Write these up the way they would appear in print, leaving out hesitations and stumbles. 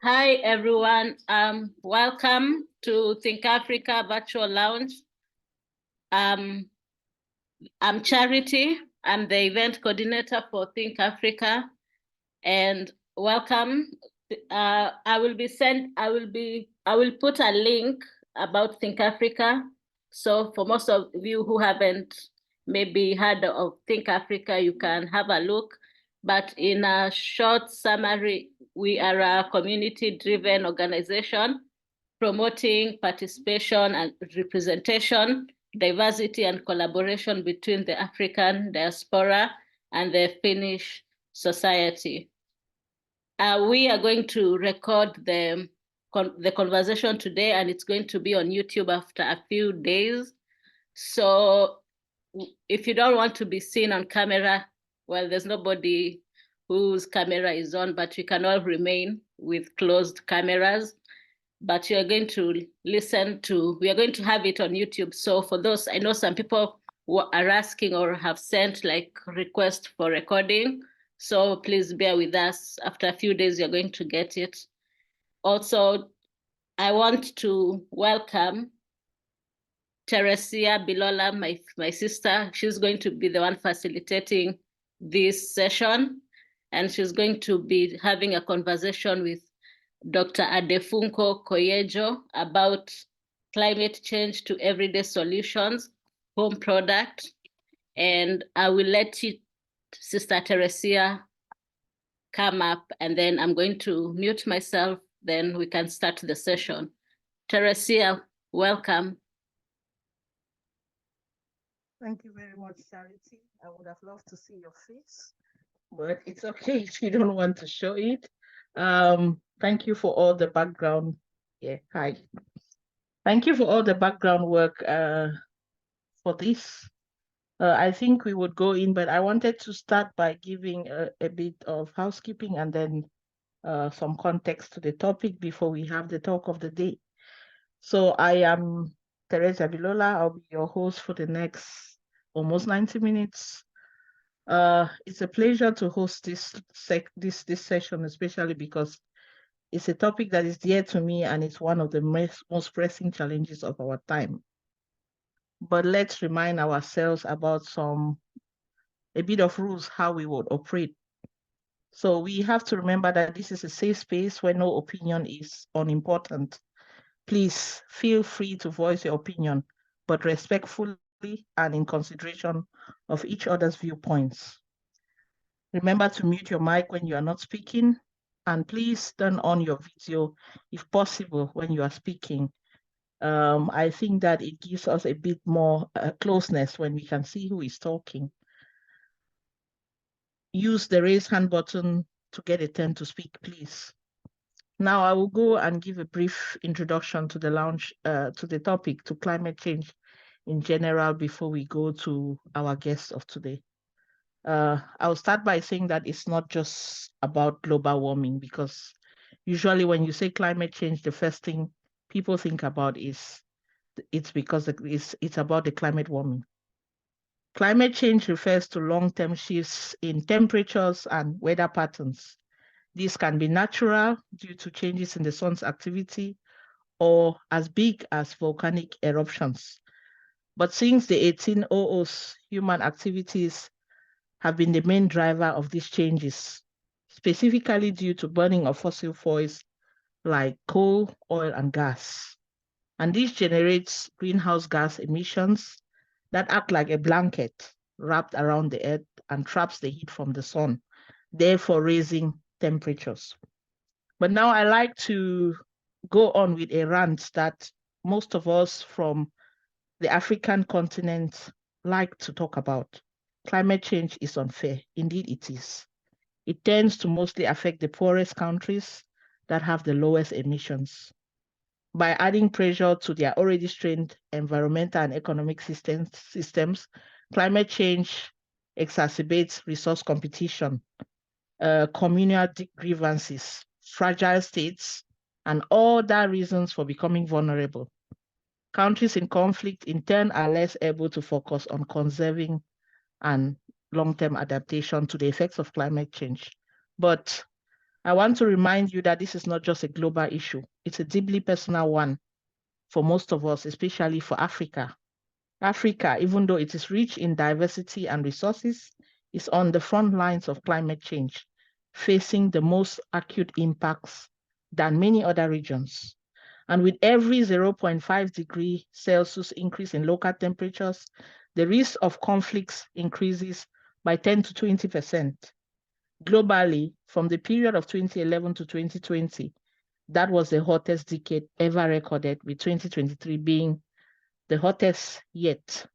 Hi, everyone. Welcome to Think Africa Virtual Lounge. I'm Charity. I'm the event coordinator for Think Africa, and welcome. I will put a link about Think Africa. So for most of you who haven't maybe heard of Think Africa, you can have a look. But in a short summary, we are a community-driven organization promoting participation and representation, diversity and collaboration between the African diaspora and the Finnish society. We are going to record the conversation today, and it's going to be on YouTube after a few days. So if you don't want to be seen on camera, well, there's nobody whose camera is on, but you can all remain with closed cameras. But you're going to we are going to have it on YouTube. So for those, I know some people are asking or have sent like requests for recording. So please bear with us. After a few days, you're going to get it. Also, I want to welcome Teresia Bilola, my sister. She's going to be the one facilitating this session, and she's going to be having a conversation with Dr. Adefunke Koyejo about climate change to everyday solutions, home product. And I will let you, Sister Teresia, come up, and then I'm going to mute myself, then we can start the session. Teresia, welcome. Thank you very much, Charity. I would have loved to see your face, but it's okay if you don't want to show it. Thank you for all the background. Yeah, hi. Thank you for all the background work for this. I think we would go in, but I wanted to start by giving a bit of housekeeping and then some context to the topic before we have the talk of the day. So I am Teresa Bilola. I'll be your host for the next almost 90 minutes. It's a pleasure to host this session, especially because it's a topic that is dear to me and it's one of the most pressing challenges of our time. But let's remind ourselves about a bit of rules how we would operate. So we have to remember that this is a safe space where no opinion is unimportant. Please feel free to voice your opinion, but respectfully and in consideration of each other's viewpoints. Remember to mute your mic when you are not speaking, and please turn on your video if possible when you are speaking. I think that it gives us a bit more closeness when we can see who is talking. Use the raise hand button to get a turn to speak, please. Now I will go and give a brief introduction to the topic, to climate change in general, before we go to our guest of today. I'll start by saying that it's not just about global warming, because usually when you say climate change, the first thing people think about is it's because it's about the climate warming. Climate change refers to long-term shifts in temperatures and weather patterns. This can be natural due to changes in the sun's activity or as big as volcanic eruptions. But since the 1800s, human activities have been the main driver of these changes, specifically due to burning of fossil fuels like coal, oil, and gas. And this generates greenhouse gas emissions that act like a blanket wrapped around the earth and traps the heat from the sun, therefore raising temperatures. But now I like to go on with a rant that most of us from the African continent like to talk about. Climate change is unfair. Indeed, it is. It tends to mostly affect the poorest countries that have the lowest emissions. By adding pressure to their already strained environmental and economic systems, climate change exacerbates resource competition, communal grievances, fragile states, and other reasons for becoming vulnerable. Countries in conflict, in turn, are less able to focus on conserving and long-term adaptation to the effects of climate change. But I want to remind you that this is not just a global issue. It's a deeply personal one for most of us, especially for Africa. Africa, even though it is rich in diversity and resources, is on the front lines of climate change, facing the most acute impacts than many other regions. And with every 0.5 degree Celsius increase in local temperatures, the risk of conflicts increases by 10 to 20%. Globally, from the period of 2011 to 2020, that was the hottest decade ever recorded, with 2023 being the hottest yet.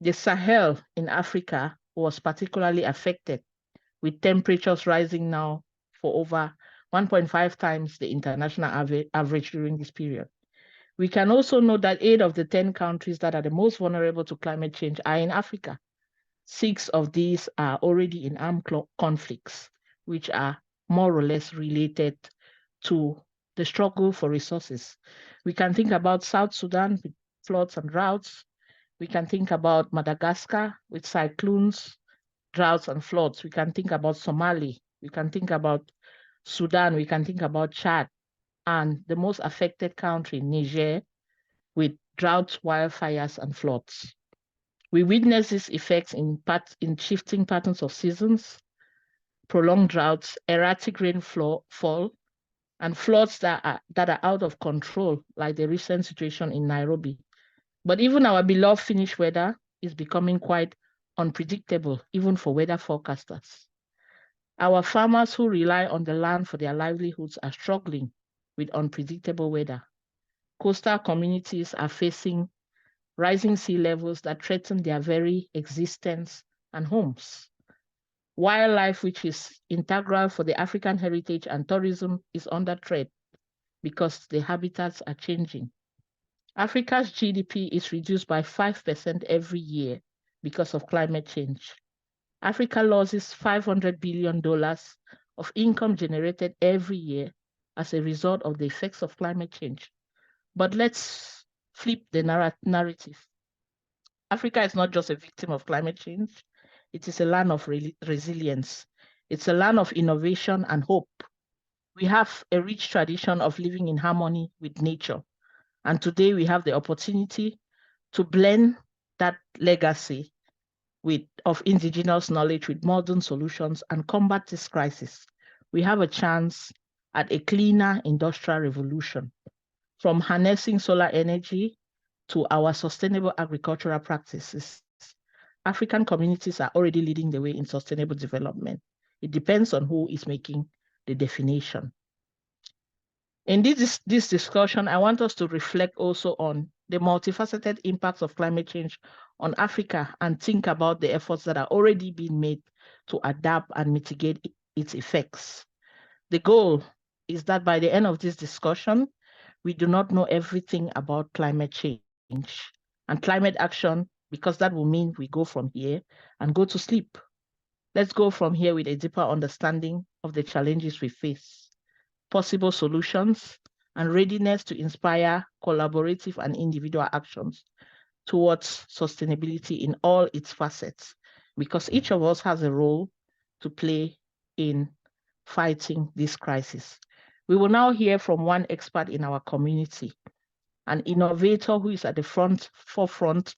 The Sahel in Africa was particularly affected, with temperatures rising now for over 1.5 times the international average during this period. We can also note that 8 of the 10 countries that are the most vulnerable to climate change are in Africa. 6 of these are already in armed conflicts, which are more or less related to the struggle for resources. We can think about South Sudan with floods and droughts. We can think about Madagascar with cyclones, droughts and floods. We can think about Somalia. We can think about Sudan. We can think about Chad, and the most affected country, Niger, with droughts, wildfires, and floods. We witness these effects in shifting patterns of seasons, prolonged droughts, erratic rainfall, and floods that are out of control, like the recent situation in Nairobi. But even our beloved Finnish weather is becoming quite unpredictable, even for weather forecasters. Our farmers who rely on the land for their livelihoods are struggling with unpredictable weather. Coastal communities are facing rising sea levels that threaten their very existence and homes. Wildlife, which is integral for the African heritage and tourism, is under threat because the habitats are changing. Africa's GDP is reduced by 5% every year because of climate change. Africa loses $500 billion of income generated every year as a result of the effects of climate change. But let's flip the narrative. Africa is not just a victim of climate change. It is a land of resilience. It's a land of innovation and hope. We have a rich tradition of living in harmony with nature. And today we have the opportunity to blend that legacy of indigenous knowledge with modern solutions and combat this crisis. We have a chance at a cleaner industrial revolution, from harnessing solar energy to our sustainable agricultural practices. African communities are already leading the way in sustainable development. It depends on who is making the definition. In this discussion, I want us to reflect also on the multifaceted impacts of climate change on Africa and think about the efforts that are already being made to adapt and mitigate its effects. The goal is that by the end of this discussion, we do not know everything about climate change and climate action, because that will mean we go from here and go to sleep. Let's go from here with a deeper understanding of the challenges we face, possible solutions, and readiness to inspire collaborative and individual actions towards sustainability in all its facets, because each of us has a role to play in fighting this crisis. We will now hear from one expert in our community, an innovator who is at the forefront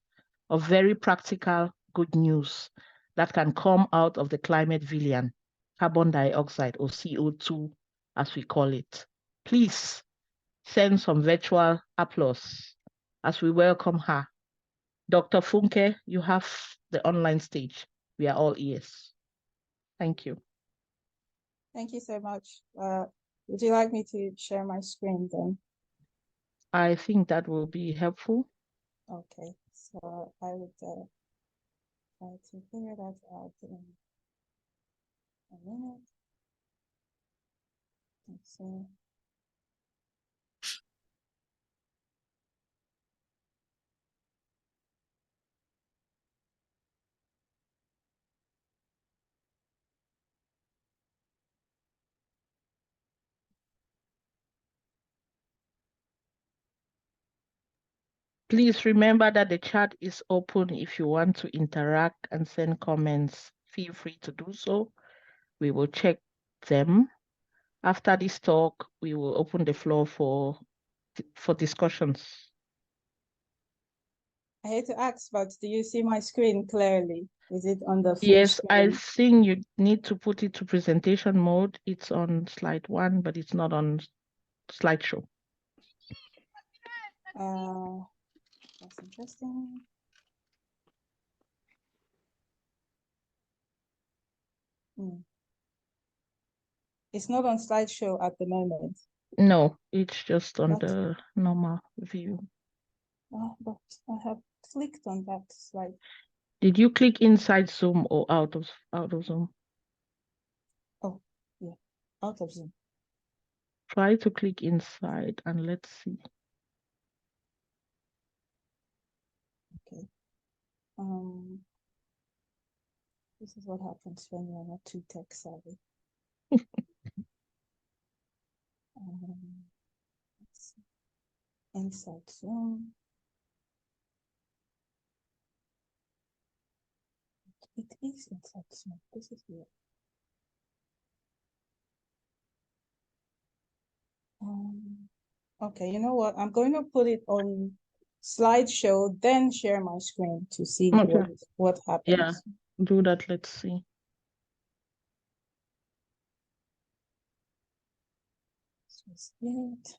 of very practical good news that can come out of the climate villain, carbon dioxide, or CO2, as we call it. Please send some virtual applause as we welcome her. Dr. Funke, you have the online stage. We are all ears. Thank you. Thank you so much. Would you like me to share my screen then? I think that will be helpful. Okay, so I would try to figure that out in a minute. Let's see. Please remember that the chat is open. If you want to interact and send comments, feel free to do so. We will check them After this talk, we will open the floor for discussions. I hate to ask, but do you see my screen clearly? Is it on the full Yes, I screen? think you need to put it to presentation mode. It's on slide 1, but it's not on slideshow. That's interesting. It's not on slideshow at the moment. No, it's just on But, the normal view. but I have clicked on that slide. Did you click inside Zoom or out of Zoom? Oh, yeah, out of Zoom. Try to click inside and let's see. Okay. This is what happens when you're not too tech savvy. Let's see. Inside Zoom. It is inside Zoom. This is weird. Okay, you know what? I'm going to put it on slideshow, then share my screen to see what happens. Yeah, do that. Let's see. This was it.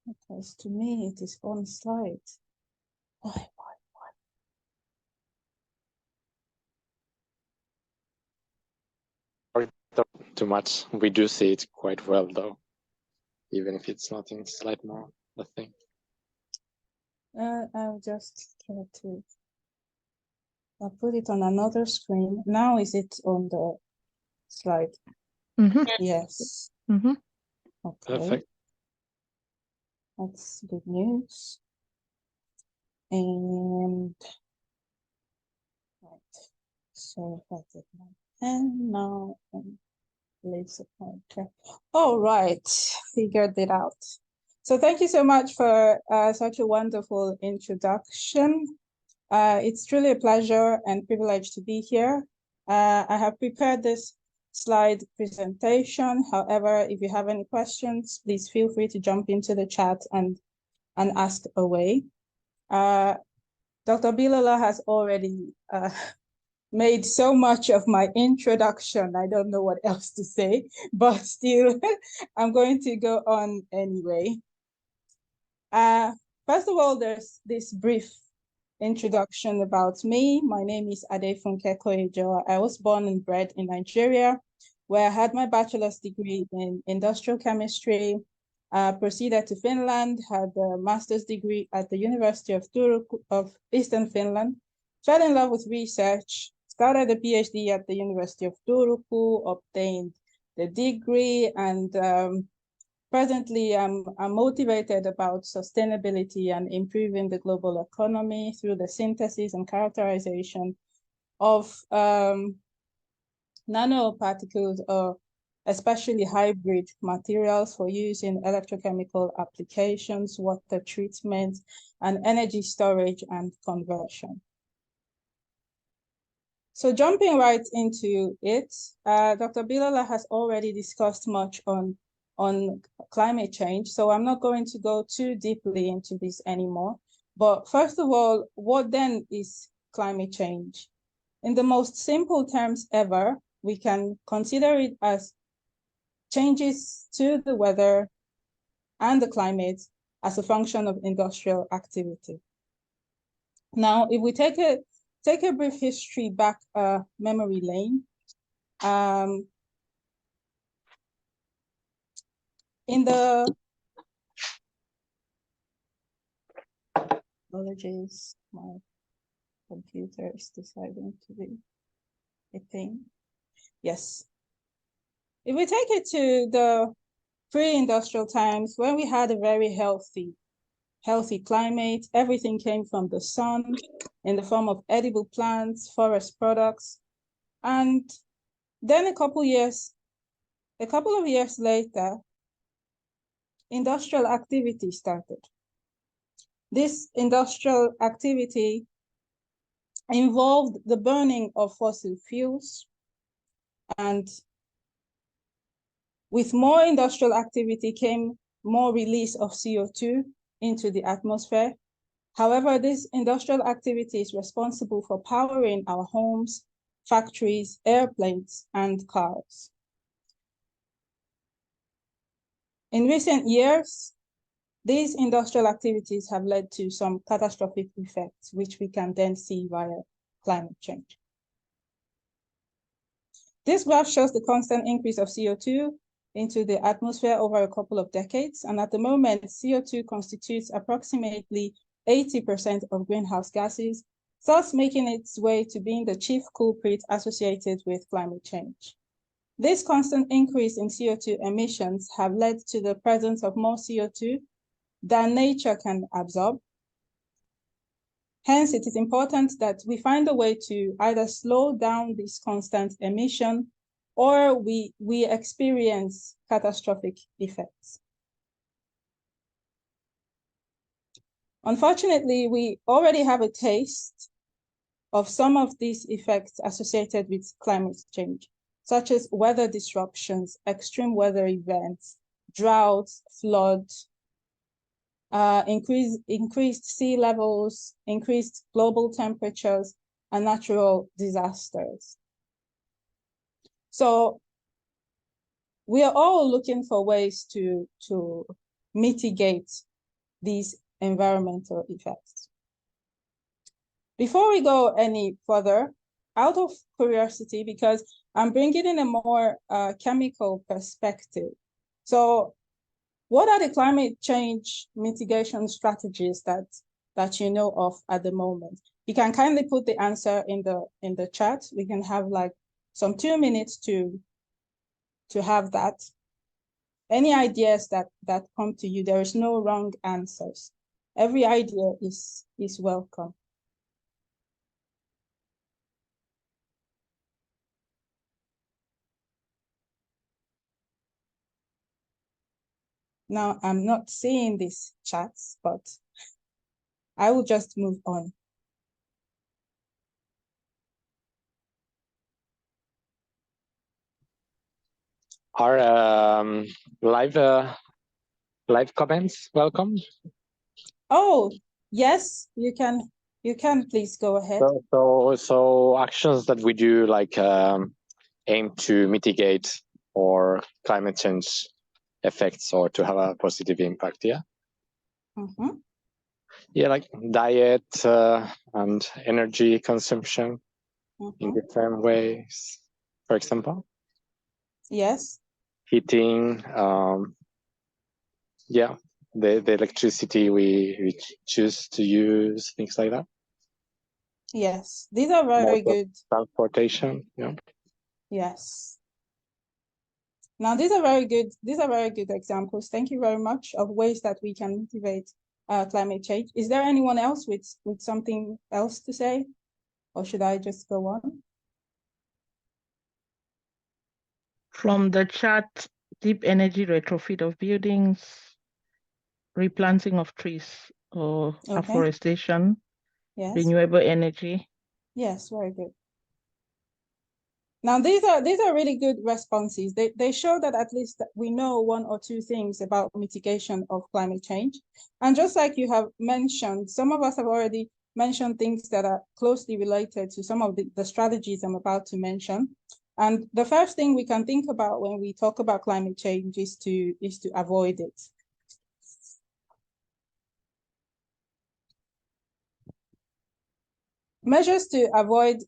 Because to me, it is on slide. Why? Too much. We do see it quite well, though, even if it's not in slide mode, I think. I'll just try to. I'll put it on another screen. Now is it on the slide? Yes. Okay. Perfect. That's good news. And right. So if I take my pen now and place a pointer. All right, figured it out. So thank you so much for such a wonderful introduction. It's truly a pleasure and privilege to be here. I have prepared this slide presentation. However, if you have any questions, please feel free to jump into the chat and ask away. Dr. Bilala has already made so much of my introduction. I don't know what else to say, but still, I'm going to go on anyway. First of all, there's this brief introduction about me. My name is Adefunke Koyejo. I was born and bred in Nigeria, where I had my bachelor's degree in industrial chemistry, proceeded to Finland, had a master's degree at the University of Eastern Finland, fell in love with research, started a PhD at the University of Turku, obtained the degree, and presently I'm motivated about sustainability and improving the global economy through the synthesis and characterization of nanoparticles, or especially hybrid materials for use in electrochemical applications, water treatment, and energy storage and conversion. So jumping right into it, Dr. Bilala has already discussed much on climate change, so I'm not going to go too deeply into this anymore. But first of all, what then is climate change? In the most simple terms ever, we can consider it as changes to the weather and the climate as a function of industrial activity. Now, if we take a brief history back memory lane, in the apologies, my computer is deciding to be a thing. Yes. If we take it to the pre-industrial times, when we had a very healthy climate, everything came from the sun in the form of edible plants, forest products. And then a couple of years later, industrial activity started. This industrial activity involved the burning of fossil fuels, and with more industrial activity came more release of CO2 into the atmosphere. However, this industrial activity is responsible for powering our homes, factories, airplanes, and cars. In recent years, these industrial activities have led to some catastrophic effects, which we can then see via climate change. This graph shows the constant increase of CO2 into the atmosphere over a couple of decades. And at the moment, CO2 constitutes approximately 80% of greenhouse gases, thus making its way to being the chief culprit associated with climate change. This constant increase in CO2 emissions have led to the presence of more CO2 than nature can absorb. Hence, it is important that we find a way to either slow down this constant emission or we experience catastrophic effects. Unfortunately, we already have a taste of some of these effects associated with climate change, such as weather disruptions, extreme weather events, droughts, floods, increased sea levels, increased global temperatures, and natural disasters. So we are all looking for ways to mitigate these environmental effects. Before we go any further, out of curiosity, because I'm bringing in a more chemical perspective. So what are the climate change mitigation strategies that you know of at the moment? You can kindly put the answer in the chat. We can have like some 2 minutes to have that. Any ideas that come to you, there is no wrong answers. Every idea is welcome. Now, I'm not seeing these chats, but I will just move on. Are live comments welcome? Oh, yes, you can please go ahead. So actions that we do, like aim to mitigate or climate change effects or to have a positive impact. Yeah. Mm-hmm. Yeah, like diet and energy consumption in different ways, for example. Yes. Heating, yeah, the electricity we choose to use, things like that. Yes, these are very good. Transportation, yeah. Yes. Now these are very good examples. Thank you very much of ways that we can mitigate climate change. Is there anyone else with something else to say, or should I just go on? From the chat, deep energy retrofit of buildings, replanting of trees or afforestation, yes, renewable energy. Yes, very good. Now these are really good responses. They show that at least we know 1 or 2 things about mitigation of climate change. And just like you have mentioned, some of us have already mentioned things that are closely related to some of the strategies I'm about to mention. And the first thing we can think about when we talk about climate change is to avoid it. Measures to avoid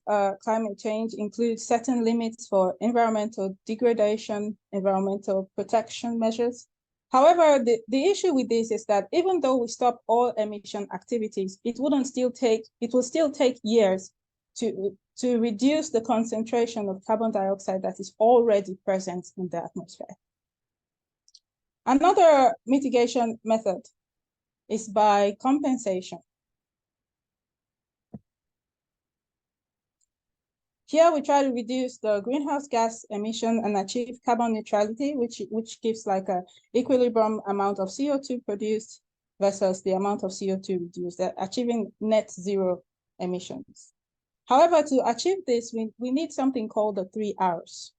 climate change include setting limits for environmental degradation, environmental protection measures. However, the issue with this is that even though we stop all emission activities, it will still take years to reduce the concentration of carbon dioxide that is already present in the atmosphere. Another mitigation method is by compensation. Here we try to reduce the greenhouse gas emission and achieve carbon neutrality, which gives like a equilibrium amount of CO2 produced versus the amount of CO2 reduced, achieving net zero emissions. However, to achieve this, we need something called the 3 Rs.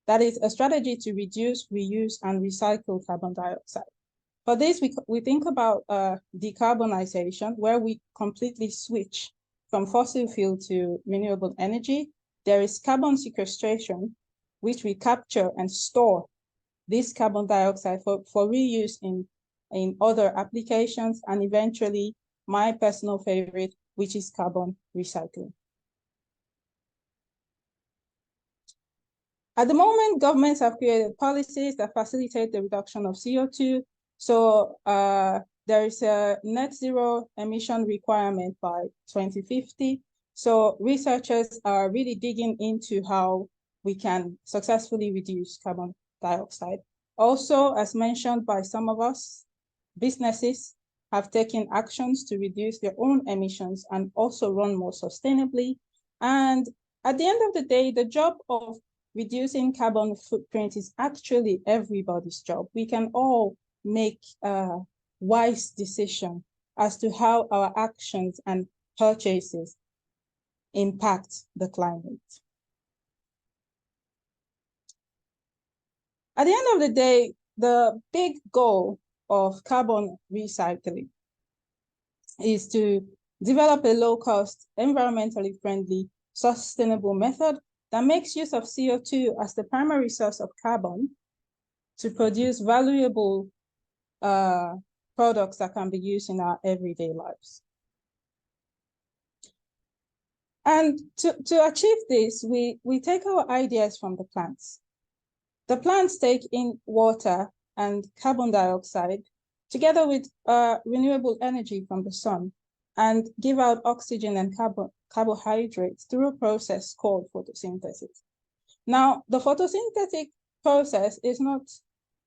That is a strategy to reduce, reuse, and recycle carbon dioxide. For this, we think about decarbonization, where we completely switch from fossil fuel to renewable energy. There is carbon sequestration, which we capture and store this carbon dioxide for reuse in other applications, and eventually my personal favorite, which is carbon recycling. At the moment, governments have created policies that facilitate the reduction of CO2. So there is a net zero emission requirement by 2050. So researchers are really digging into how we can successfully reduce carbon dioxide. Also, as mentioned by some of us, businesses have taken actions to reduce their own emissions and also run more sustainably. And at the end of the day, the job of reducing carbon footprint is actually everybody's job. We can all make a wise decision as to how our actions and purchases impact the climate. At the end of the day, the big goal of carbon recycling is to develop a low-cost, environmentally friendly, sustainable method that makes use of CO2 as the primary source of carbon to produce valuable products that can be used in our everyday lives. And to achieve this, we take our ideas from the plants. The plants take in water and carbon dioxide together with renewable energy from the sun and give out oxygen and carbohydrates through a process called photosynthesis. Now, the photosynthetic process is not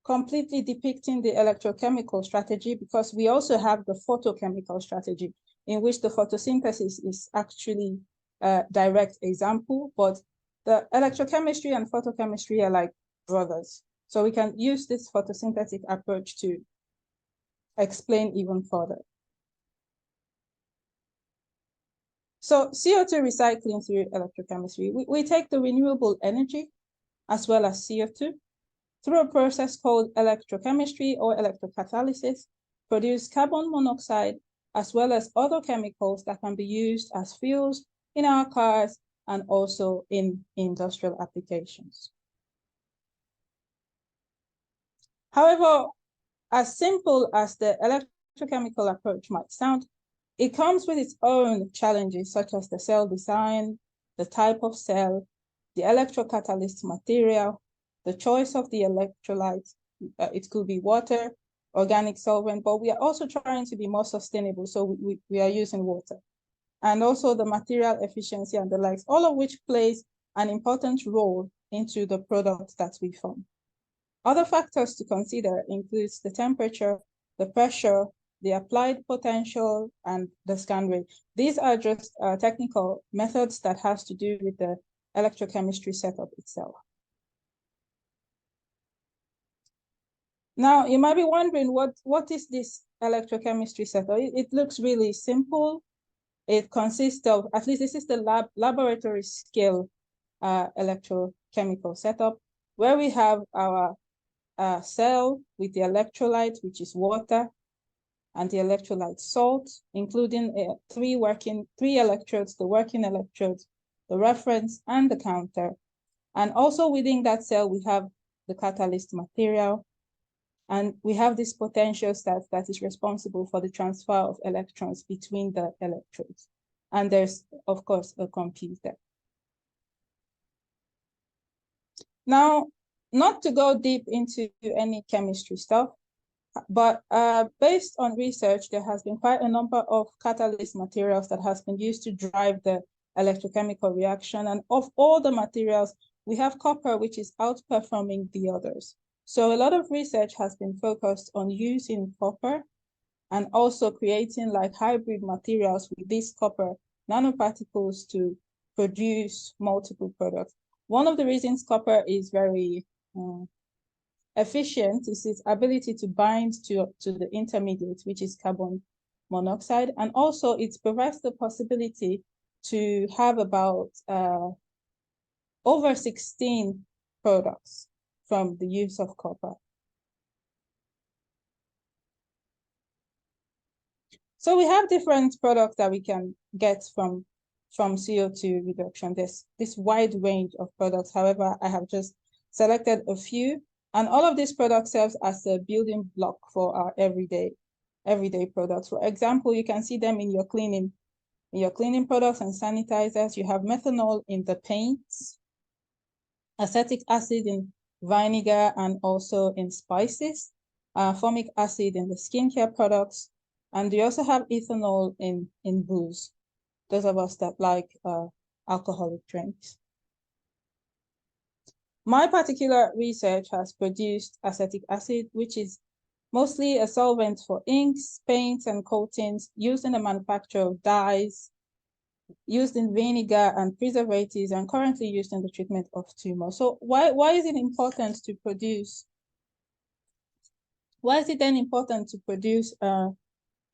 completely depicting the electrochemical strategy, because we also have the photochemical strategy, in which the photosynthesis is actually a direct example, but the electrochemistry and photochemistry are like brothers. So we can use this photosynthetic approach to explain even further. So CO2 recycling through electrochemistry, we take the renewable energy as well as CO2 through a process called electrochemistry or electrocatalysis, produce carbon monoxide as well as other chemicals that can be used as fuels in our cars and also in industrial applications. However, as simple as the electrochemical approach might sound, it comes with its own challenges, such as the cell design, the type of cell, the electrocatalyst material, the choice of the electrolyte. It could be water, organic solvent, but we are also trying to be more sustainable, so we are using water. And also the material efficiency and the likes, all of which plays an important role into the product that we form. Other factors to consider includes the temperature, the pressure, the applied potential, and the scan rate. These are just technical methods that has to do with the electrochemistry setup itself. Now, you might be wondering, what is this electrochemistry setup? It looks really simple. It consists of, at least this is the laboratory scale electrochemical setup, where we have our cell with the electrolyte, which is water, and the electrolyte salt, including three electrodes, the working electrodes, the reference, and the counter. And also within that cell, we have the catalyst material, and we have this potential that is responsible for the transfer of electrons between the electrodes. And there's, of course, a computer. Now, not to go deep into any chemistry stuff, but based on research, there has been quite a number of catalyst materials that has been used to drive the electrochemical reaction. And of all the materials, we have copper, which is outperforming the others. So a lot of research has been focused on using copper and also creating like hybrid materials with these copper nanoparticles to produce multiple products. One of the reasons copper is very efficient is its ability to bind to the intermediate, which is carbon monoxide. And also it provides the possibility to have about over 16 products from the use of copper. So we have different products that we can get from CO2 reduction. There's this wide range of products. However, I have just selected a few, and all of these products serve as a building block for our everyday products. For example, you can see them in your cleaning products and sanitizers. You have methanol in the paints, acetic acid in vinegar and also in spices, formic acid in the skincare products, and you also have ethanol in booze, those of us that like alcoholic drinks. My particular research has produced acetic acid, which is mostly a solvent for inks, paints, and coatings used in the manufacture of dyes, used in vinegar and preservatives, and currently used in the treatment of tumors. So why is it important to produce? Why is it then important to produce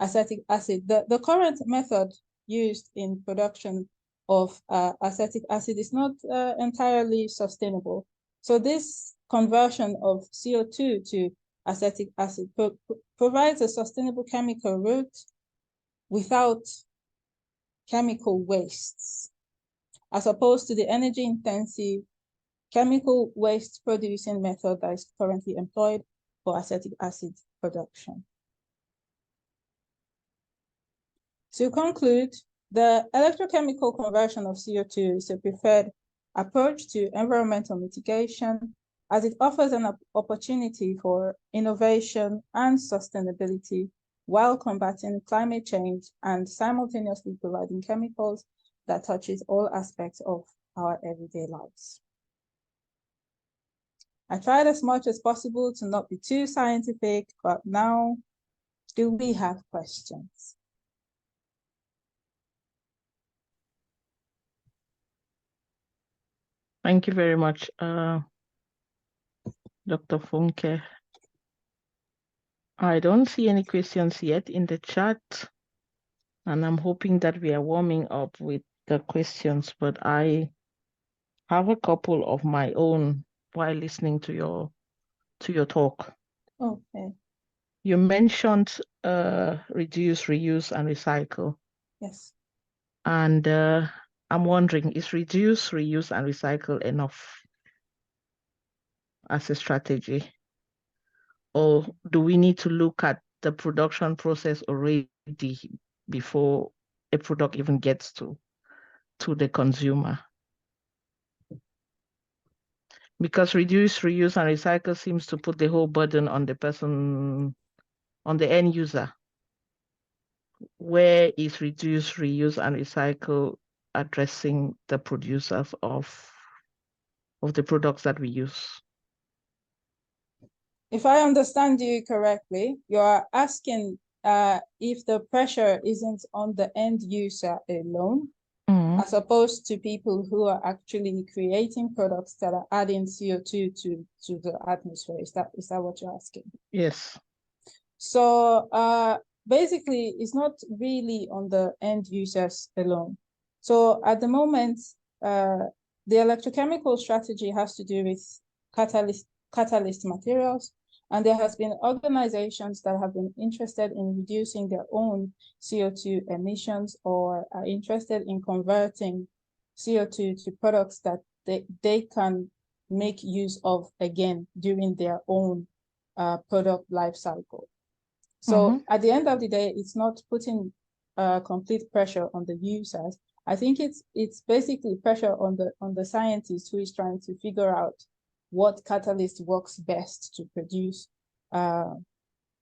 acetic acid? The current method used in production of acetic acid is not entirely sustainable. So this conversion of CO2 to acetic acid provides a sustainable chemical route without chemical wastes, as opposed to the energy-intensive chemical waste producing method that is currently employed for acetic acid production. To conclude, the electrochemical conversion of CO2 is a preferred approach to environmental mitigation, as it offers an opportunity for innovation and sustainability while combating climate change and simultaneously providing chemicals that touches all aspects of our everyday lives. I tried as much as possible to not be too scientific, but now, do we have questions? Thank you very much, Dr. Funke. I don't see any questions yet in the chat, and I'm hoping that we are warming up with the questions, but I have a couple of my own while listening to your talk. Okay. You mentioned reduce, reuse, and recycle. Yes. And I'm wondering, is reduce, reuse, and recycle enough as a strategy? Or do we need to look at the production process already before a product even gets to the consumer? Because reduce, reuse, and recycle seems to put the whole burden on the person, on the end user. Where is reduce, reuse, and recycle addressing the producers of the products that we use? If I understand you correctly, you are asking if the pressure isn't on the end user alone, as opposed to people who are actually creating products that are adding CO2 to the atmosphere. Is that what you're asking? Yes. So basically, it's not really on the end users alone. So at the moment, the electrochemical strategy has to do with catalyst materials, and there has been organizations that have been interested in reducing their own CO2 emissions or are interested in converting CO2 to products that they can make use of again during their own product life cycle. So at the end of the day, it's not putting complete pressure on the users. I think it's basically pressure on the scientist who is trying to figure out what catalyst works best to produce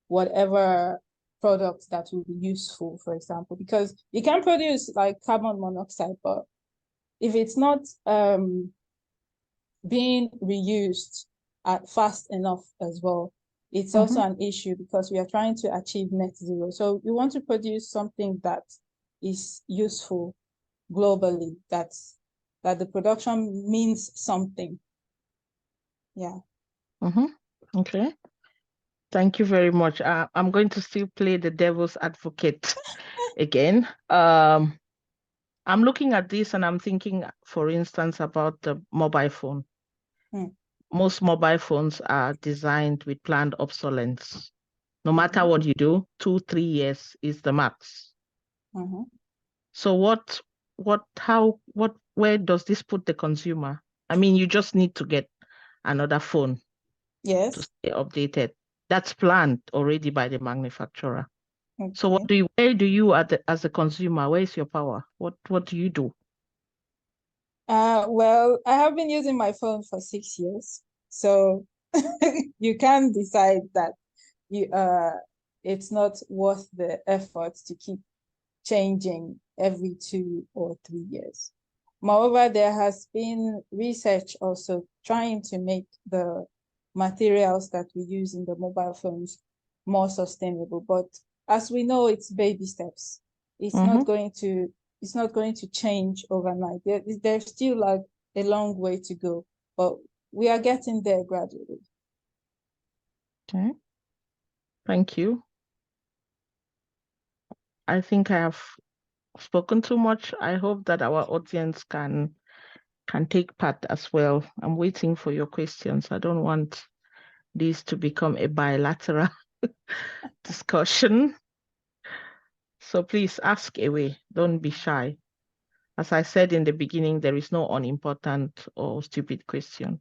whatever products that will be useful, for example, because you can produce like carbon monoxide, but if it's not being reused fast enough as well, it's also an issue because we are trying to achieve net zero. So we want to produce something that is useful globally, that the production means something. Yeah. Okay. Thank you very much. I'm going to still play the devil's advocate again. I'm looking at this and I'm thinking, for instance, about the mobile phone. Most mobile phones are designed with planned obsolescence. No matter what you do, 2-3 years is the max. So where does this put the consumer? I mean, you just need to get another phone Yes. to stay updated. That's planned already by the manufacturer. Okay. So where do you as a consumer, where's your power? What do you do? Well, I have been using my phone for 6 years, so you can decide that it's not worth the effort to keep changing every 2 or 3 years. Moreover, there has been research also trying to make the materials that we use in the mobile phones more sustainable. But as we know, it's baby steps. It's not going to change overnight. There's still like a long way to go, but we are getting there gradually. Okay. Thank you. I think I have spoken too much. I hope that our audience can take part as well. I'm waiting for your questions. I don't want this to become a bilateral discussion. So please ask away. Don't be shy. As I said in the beginning, there is no unimportant or stupid question.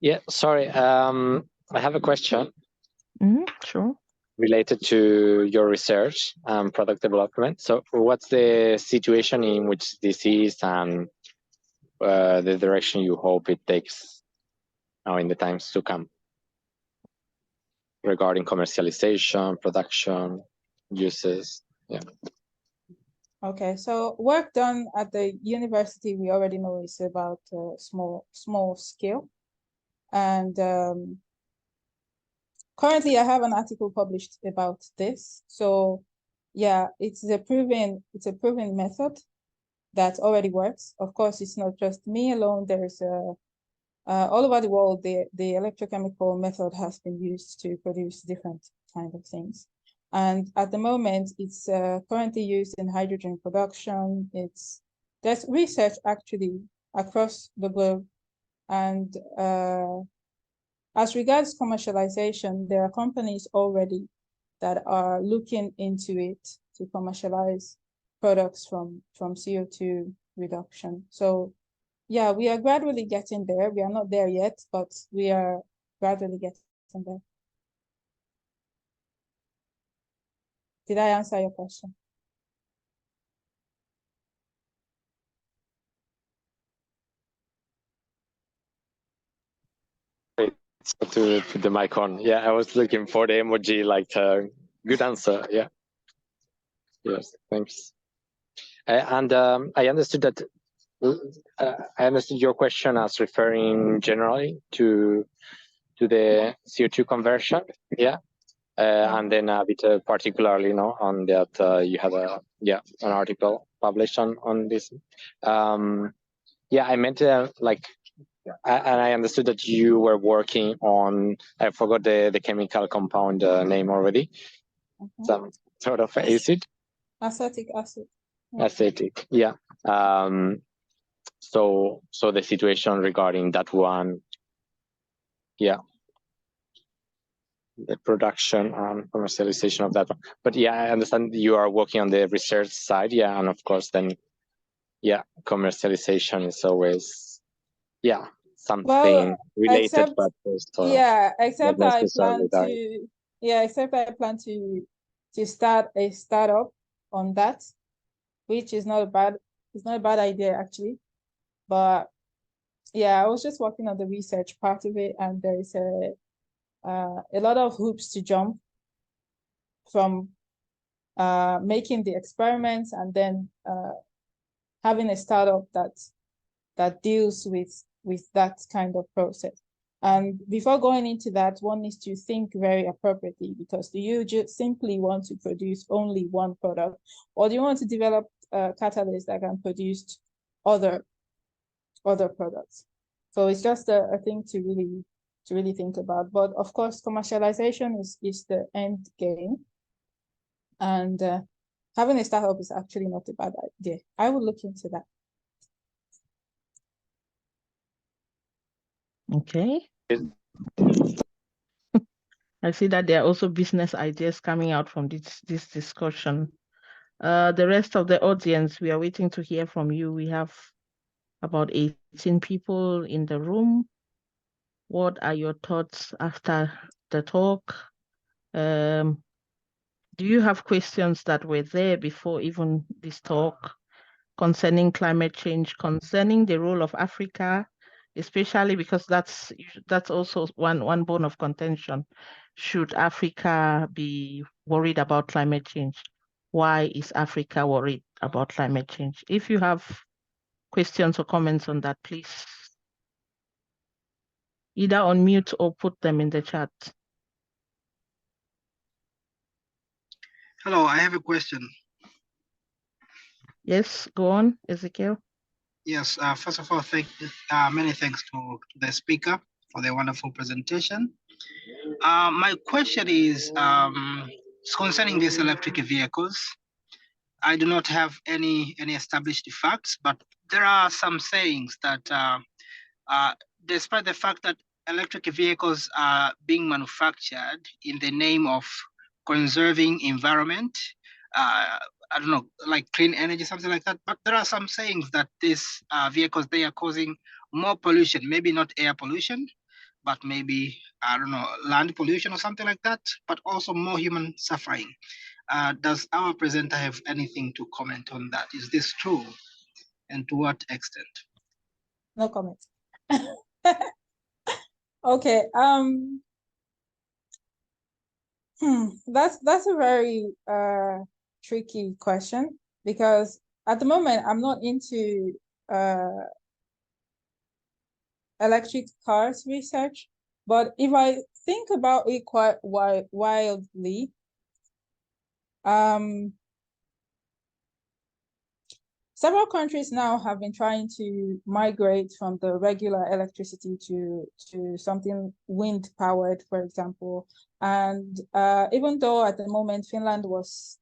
Yeah, sorry. I have a question. Sure. Related to your research and product development. So what's the situation in which this is and the direction you hope it takes now in the times to come regarding commercialization, production, uses? Yeah. Okay, so work done at the university, we already know is about small scale. And currently I have an article published about this. So yeah, it's a proven method that already works. Of course, it's not just me alone. There's all over the world, the electrochemical method has been used to produce different kind of things. And at the moment, it's currently used in hydrogen production. There's research actually across the globe. And as regards commercialization, there are companies already that are looking into it to commercialize products from CO2 reduction. So yeah, we are gradually getting there. We are not there yet, but we are gradually getting there. Did I answer your question? To put the mic on. Yeah, I was looking for the emoji, like good answer. Yeah. Yes, thanks. And I understood that. I understood your question as referring generally to the CO2 conversion. Yeah. And then a bit particularly, on that you have an article published on this. Yeah, I meant and I understood that you were working on, I forgot the chemical compound name already, some sort of acid. Acetic acid. Acetic, yeah. So the situation regarding that one, yeah, the production and commercialization of that one. But yeah, I understand you are working on the research side, yeah, and of course then, yeah, commercialization is always, yeah, something related, but except I plan to start a startup on that, which is not a bad idea actually. But yeah, I was just working on the research part of it, and there is a lot of hoops to jump from making the experiments and then having a startup that deals with that kind of process. And before going into that, one needs to think very appropriately, because do you just simply want to produce only one product, or do you want to develop a catalyst that can produce other products? So it's just a thing to really think about. But of course, commercialization is the end game. And having a startup is actually not a bad idea. I would look into that. Okay. I see that there are also business ideas coming out from this discussion. The rest of the audience, we are waiting to hear from you. We have about 18 people in the room. What are your thoughts after the talk? Do you have questions that were there before even this talk concerning climate change, concerning the role of Africa, especially because that's also one bone of contention. Should Africa be worried about climate change? Why is Africa worried about climate change? If you have questions or comments on that, please either unmute or put them in the chat. Hello, I have a question. Yes, go on, Ezekiel. Yes, first of all, many thanks to the speaker for the wonderful presentation. My question is concerning these electric vehicles. I do not have any established facts, but there are some sayings that despite the fact that electric vehicles are being manufactured in the name of conserving environment, I don't know, like clean energy, something like that. But there are some sayings that these vehicles, they are causing more pollution, maybe not air pollution, but maybe, I don't know, land pollution or something like that, but also more human suffering. Does our presenter have anything to comment on that? Is this true? And to what extent? No comment. Okay. That's a very tricky question, because at the moment I'm not into electric cars research, but if I think about it quite wildly, several countries now have been trying to migrate from the regular electricity to something wind powered, for example. And even though at the moment Finland was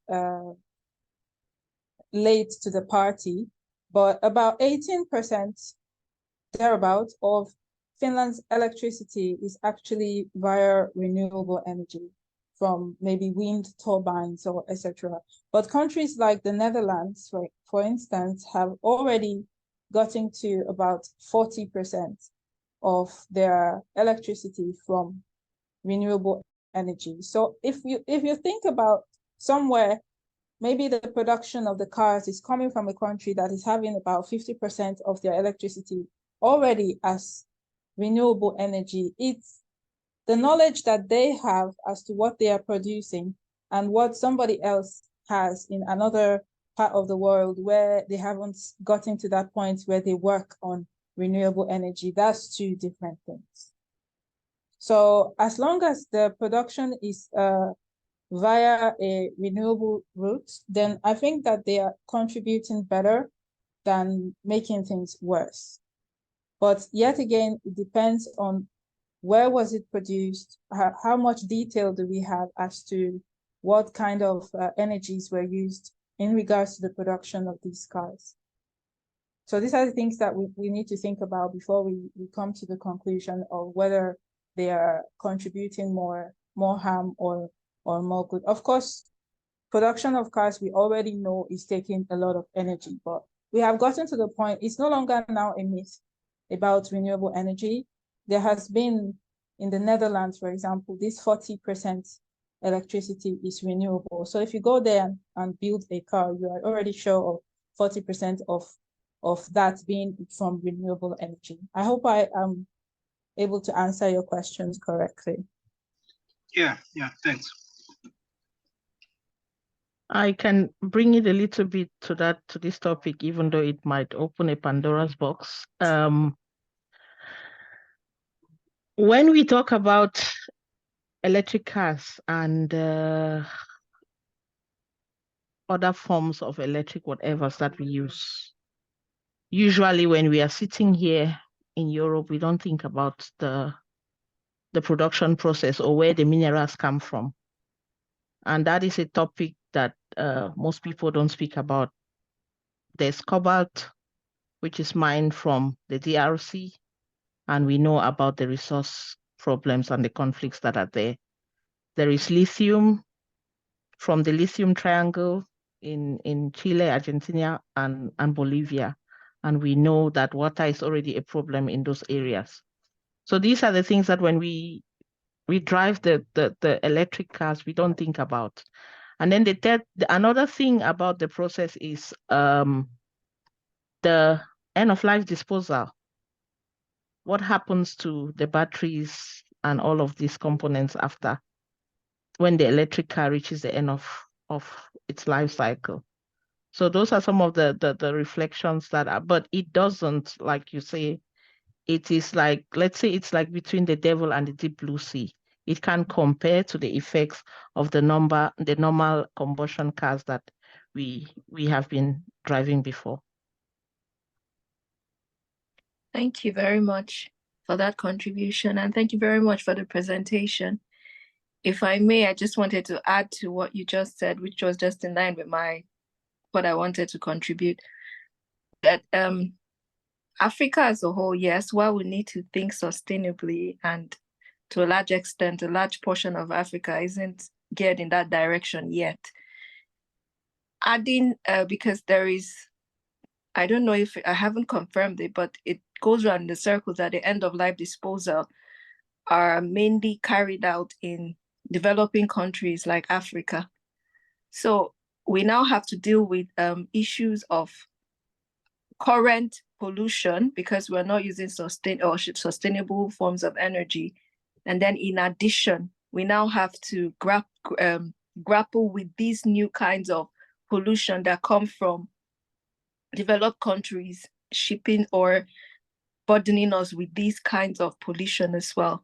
late to the party, but about 18% thereabout of Finland's electricity is actually via renewable energy from maybe wind turbines or etc. But countries like the Netherlands, for instance, have already gotten to about 40% of their electricity from renewable energy. So if you think about somewhere, maybe the production of the cars is coming from a country that is having about 50% of their electricity already as renewable energy. It's the knowledge that they have as to what they are producing and what somebody else has in another part of the world where they haven't gotten to that point where they work on renewable energy. That's two different things. So as long as the production is via a renewable route, then I think that they are contributing better than making things worse. But yet again, it depends on where was it produced, how much detail do we have as to what kind of energies were used in regards to the production of these cars. So these are the things that we need to think about before we come to the conclusion of whether they are contributing more harm or more good. Of course, production of cars, we already know is taking a lot of energy, but we have gotten to the point, it's no longer now a myth about renewable energy. There has been, in the Netherlands, for example, this 40% electricity is renewable. So if you go there and build a car, you are already sure of 40% of that being from renewable energy. I hope I am able to answer your questions correctly. Yeah, thanks. I can bring it a little bit to this topic, even though it might open a Pandora's box. When we talk about electric cars and other forms of electric whatevers that we use, usually when we are sitting here in Europe, we don't think about the production process or where the minerals come from. And that is a topic that most people don't speak about. There's cobalt, which is mined from the DRC, and we know about the resource problems and the conflicts that are there. There is lithium from the lithium triangle in Chile, Argentina, and Bolivia. And we know that water is already a problem in those areas. So these are the things that when we drive the electric cars, we don't think about. And then another thing about the process is the end of life disposal. What happens to the batteries and all of these components after when the electric car reaches the end of its life cycle? So those are some of the reflections that are, but it doesn't, like you say, it is like, let's say it's like between the devil and the deep blue sea. It can compare to the effects of the normal combustion cars that we have been driving before. Thank you very much for that contribution, and thank you very much for the presentation. If I may, I just wanted to add to what you just said, which was just in line with what I wanted to contribute. That Africa as a whole, yes, while we need to think sustainably, and to a large extent, a large portion of Africa isn't geared in that direction yet. Adding, because there is, I don't know if I haven't confirmed it, but it goes around in the circles that the end of life disposal are mainly carried out in developing countries like Africa. So we now have to deal with issues of current pollution because we're not using sustainable forms of energy. And then in addition, we now have to grapple with these new kinds of pollution that come from developed countries shipping or burdening us with these kinds of pollution as well.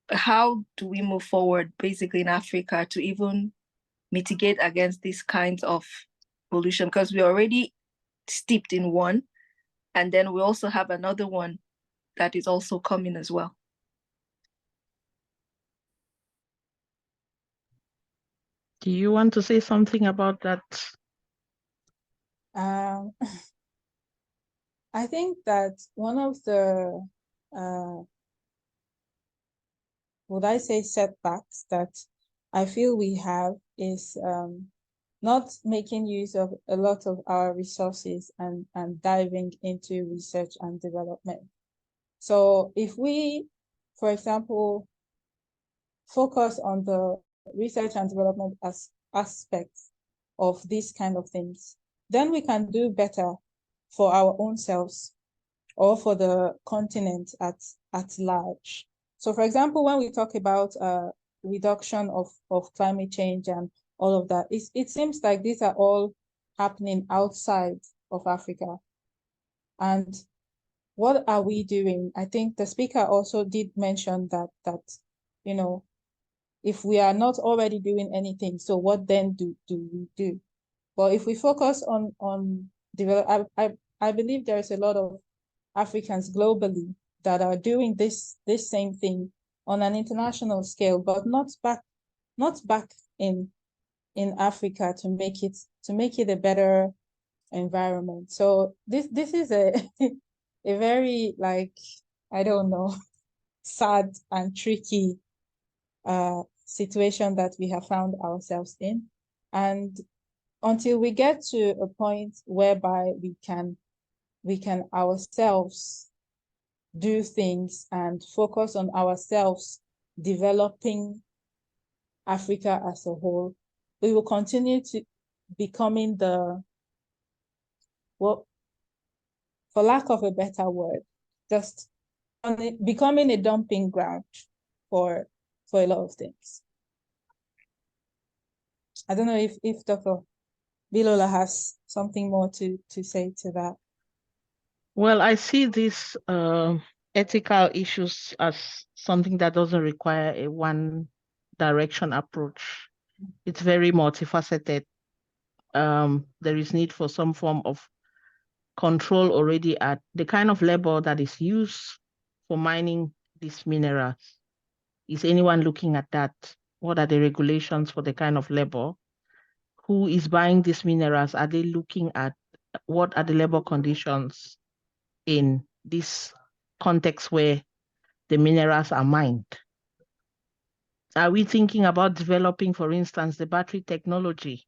How do we move forward basically in Africa to even mitigate against these kinds of pollution? Because we're already steeped in one, and then we also have another one that is also coming as well. Do you want to say something about that? I think that one of the, would I say, setbacks that I feel we have is not making use of a lot of our resources and diving into research and development. So if we, for example, focus on the research and development as aspects of these kind of things, then we can do better for our own selves or for the continent at large. So for example, when we talk about reduction of climate change and all of that, it seems like these are all happening outside of Africa. And what are we doing? I think the speaker also did mention that you know, if we are not already doing anything, so what then do we do? Well, if we focus on develop, I believe there's a lot of Africans globally that are doing this same thing on an international scale, but not back in Africa to make it a better environment. So this is a a very, like, I don't know, sad and tricky situation that we have found ourselves in. And until we get to a point whereby we can ourselves do things and focus on ourselves developing Africa as a whole, we will continue to becoming for lack of a better word, just becoming a dumping ground for a lot of things. I don't know if Dr. Bilola has something more to say to that. Well, I see these ethical issues as something that doesn't require a one direction approach. It's very multifaceted. There is need for some form of control already at the kind of labor that is used for mining these minerals. Is anyone looking at that? What are the regulations for the kind of labor? who is buying these minerals? Are they looking at what are the labor conditions in this context where the minerals are mined? Are we thinking about developing, for instance, the battery technology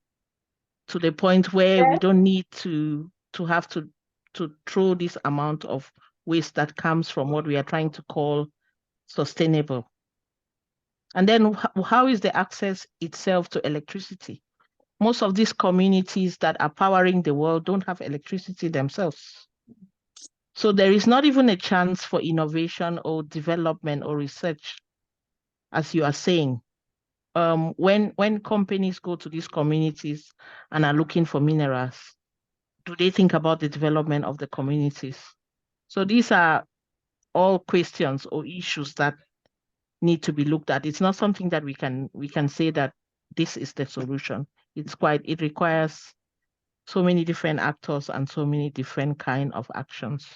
to the point where we don't need to have to throw this amount of waste that comes from what we are trying to call sustainable? And then how is the access itself to electricity? Most of these communities that are powering the world don't have electricity themselves. So there is not even a chance for innovation or development or research, as you are saying. When companies go to these communities and are looking for minerals, do they think about the development of the communities? So these are all questions or issues that need to be looked at. It's not something that we can say that this is the solution. It requires so many different actors and so many different kind of actions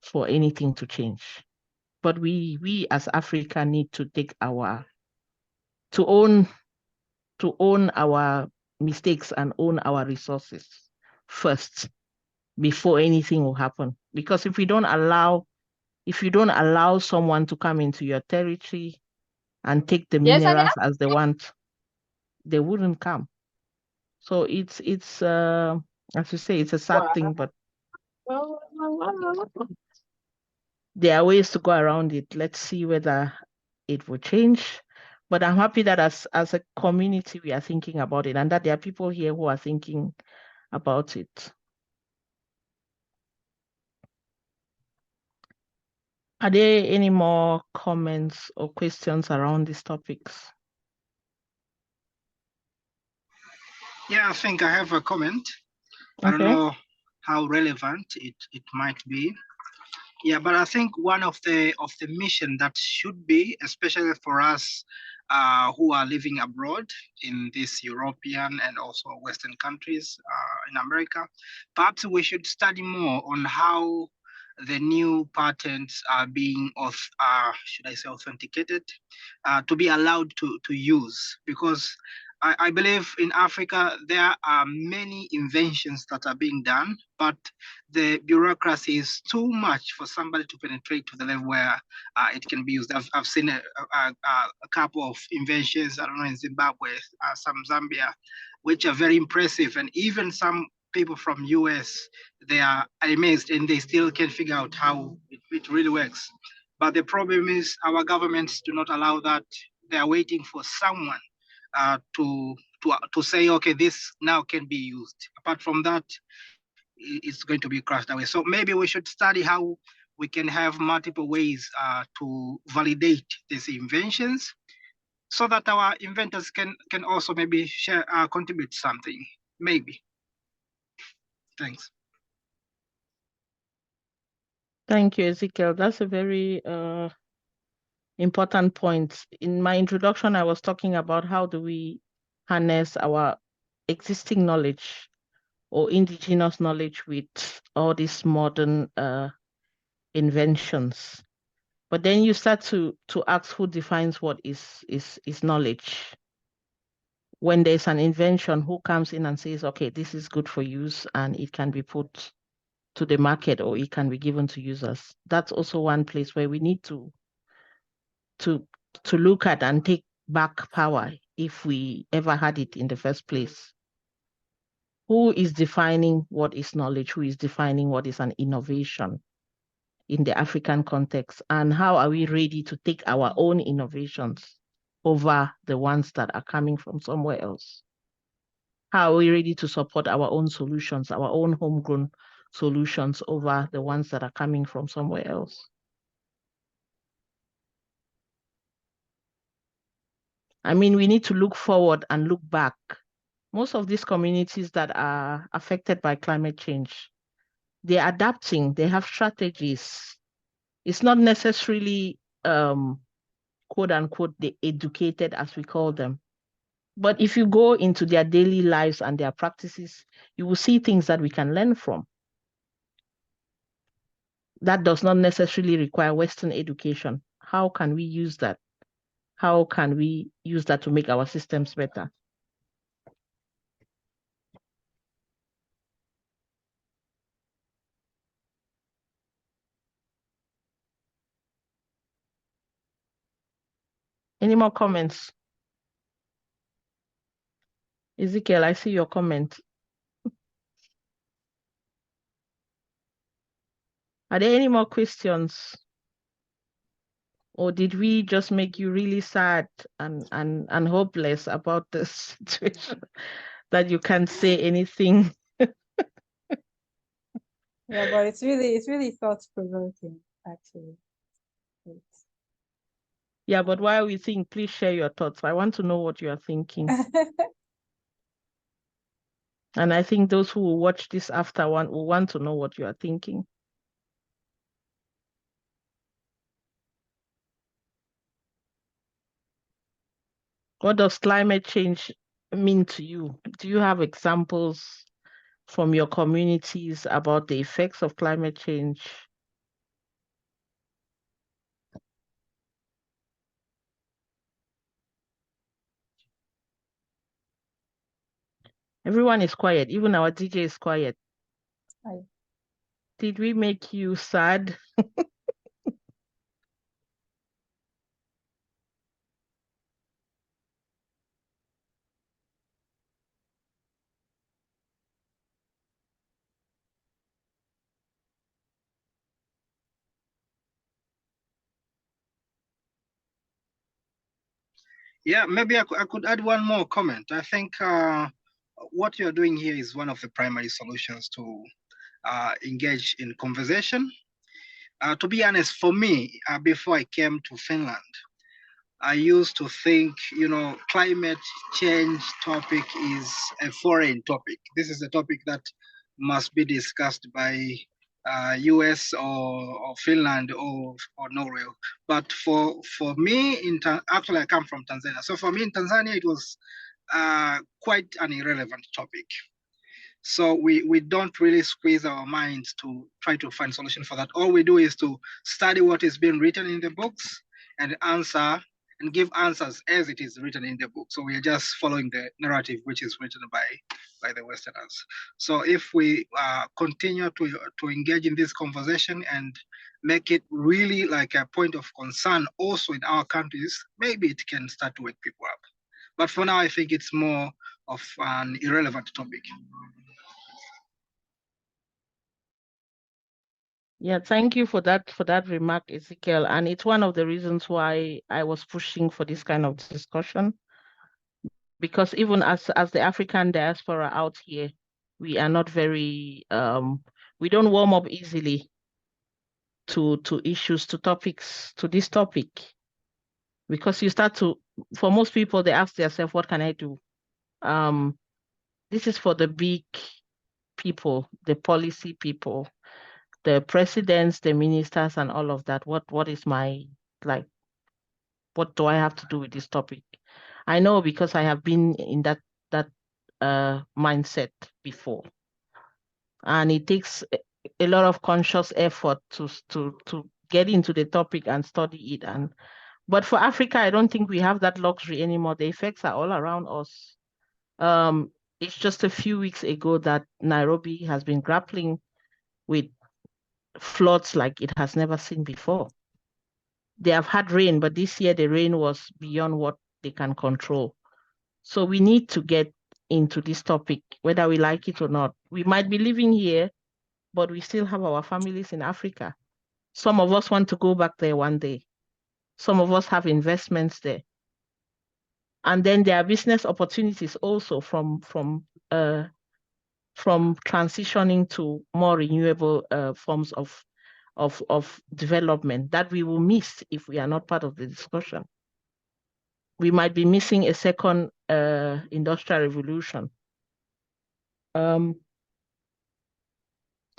for anything to change. But we as Africa need to take to own our mistakes and own our resources first before anything will happen. Because if you don't allow someone to come into your territory and take the minerals as they want, they wouldn't come. So it's as you say, it's a sad thing, but there are ways to go around it. Let's see whether it will change. But I'm happy that as a community, we are thinking about it and that there are people here who are thinking about it. Are there any more comments or questions around these topics? Yeah, I think I have a comment. I don't know how relevant it might be. Yeah, but I think one of the mission that should be, especially for us who are living abroad in these European and also Western countries in America, perhaps we should study more on how the new patents are being should I say authenticated to be allowed to use, because I believe in Africa there are many inventions that are being done, but the bureaucracy is too much for somebody to penetrate to the level where it can be used. I've seen a couple of inventions, I don't know, in Zimbabwe, some Zambia, which are very impressive, and even some people from US, they are amazed and they still can't figure out how it really works. But the problem is our governments do not allow that. They are waiting for someone to say, okay, this now can be used. Apart from that, it's going to be crushed away. So maybe we should study how we can have multiple ways to validate these inventions, so that our inventors can also maybe share, contribute something, maybe. Thanks. Thank you, Ezekiel. That's a very important point. In my introduction, I was talking about how do we harness our existing knowledge or indigenous knowledge with all these modern inventions. But then you start to ask who defines what is knowledge. When there's an invention, who comes in and says, okay, this is good for use and it can be put to the market or it can be given to users. That's also one place where we need to look at and take back power if we ever had it in the first place. Who is defining what is knowledge? Who is defining what is an innovation in the African context? And how are we ready to take our own innovations over the ones that are coming from somewhere else? How are we ready to support our own solutions, our own homegrown solutions over the ones that are coming from somewhere else? I mean, we need to look forward and look back. Most of these communities that are affected by climate change, they're adapting, they have strategies. It's not necessarily, quote unquote, the educated, as we call them. But if you go into their daily lives and their practices, you will see things that we can learn from. That does not necessarily require Western education. How can we use that? How can we use that to make our systems better? Any more comments? Ezekiel, I see your comment. Are there any more questions? Or did we just make you really sad and hopeless about this situation that you can't say anything? Yeah, but it's really thought-provoking, actually. Yeah, but while we think, please share your thoughts. I want to know what you are thinking. And I think those who will watch this after will want to know what you are thinking. What does climate change mean to you? Do you have examples from your communities about the effects of climate change? Everyone is quiet. Even our DJ is quiet. Hi. Did we make you sad? Yeah, maybe I could add one more comment. I think what you're doing here is one of the primary solutions to engage in conversation. To be honest, for me, before I came to Finland, I used to think, climate change topic is a foreign topic. This is a topic that must be discussed by US or Finland or Norway. But for me, actually I come from Tanzania. So for me in Tanzania, it was quite an irrelevant topic. So we don't really squeeze our minds to try to find solution for that. All we do is to study what is being written in the books and give answers as it is written in the book. So we are just following the narrative which is written by the Westerners. So if we continue to engage in this conversation and make it really like a point of concern also in our countries, maybe it can start to wake people up. But for now, I think it's more of an irrelevant topic. Yeah, thank you for that remark, Ezekiel. And it's one of the reasons why I was pushing for this kind of discussion. Because even as the African diaspora out here, we are not very we don't warm up easily to issues, to topics, to this topic. Because you start to, for most people, they ask themselves, what can I do? This is for the big people, the policy people, the presidents, the ministers, and all of that. What is my, like, what do I have to do with this topic? I know because I have been in that mindset before. And it takes a lot of conscious effort to get into the topic and study it. But for Africa, I don't think we have that luxury anymore. The effects are all around us. It's just a few weeks ago that Nairobi has been grappling with floods like it has never seen before. They have had rain, but this year the rain was beyond what they can control. So we need to get into this topic, whether we like it or not. We might be living here, but we still have our families in Africa. Some of us want to go back there one day. Some of us have investments there. And then there are business opportunities also from transitioning to more renewable forms of development that we will miss if we are not part of the discussion. We might be missing a second industrial revolution.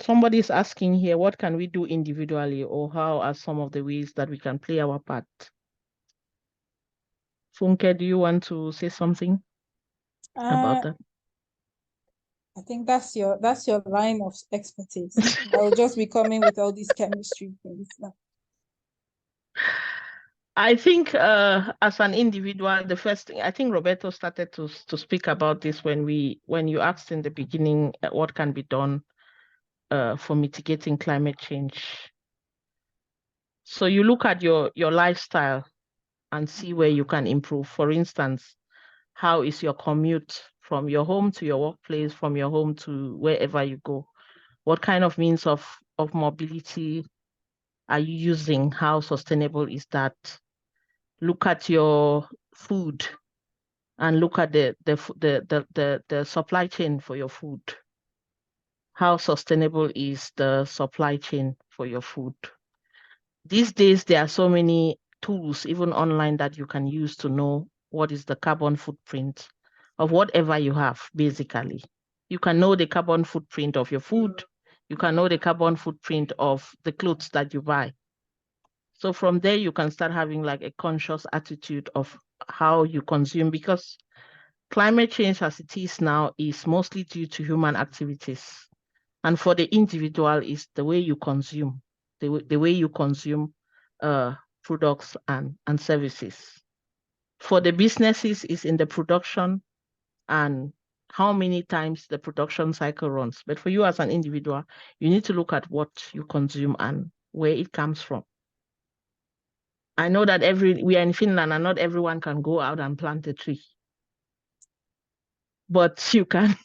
Somebody is asking here, what can we do individually, or how are some of the ways that we can play our part? Funke, do you want to say something about that? I think that's your line of expertise. I will just be coming with all these chemistry things now. I think as an individual, the first thing, I think Roberto started to speak about this when you asked in the beginning what can be done for mitigating climate change. So you look at your lifestyle and see where you can improve. For instance, how is your commute from your home to your workplace, from your home to wherever you go? What kind of means of mobility are you using? How sustainable is that? Look at your food and look at the supply chain for your food. How sustainable is the supply chain for your food? These days, there are so many tools, even online, that you can use to know what is the carbon footprint of whatever you have, basically. You can know the carbon footprint of your food. You can know the carbon footprint of the clothes that you buy. So from there, you can start having like a conscious attitude of how you consume, because climate change as it is now is mostly due to human activities. And for the individual, is the way you consume, the way you consume products and services. For the businesses, is in the production and how many times the production cycle runs. But for you as an individual, you need to look at what you consume and where it comes from. I know that we are in Finland and not everyone can go out and plant a tree. But you can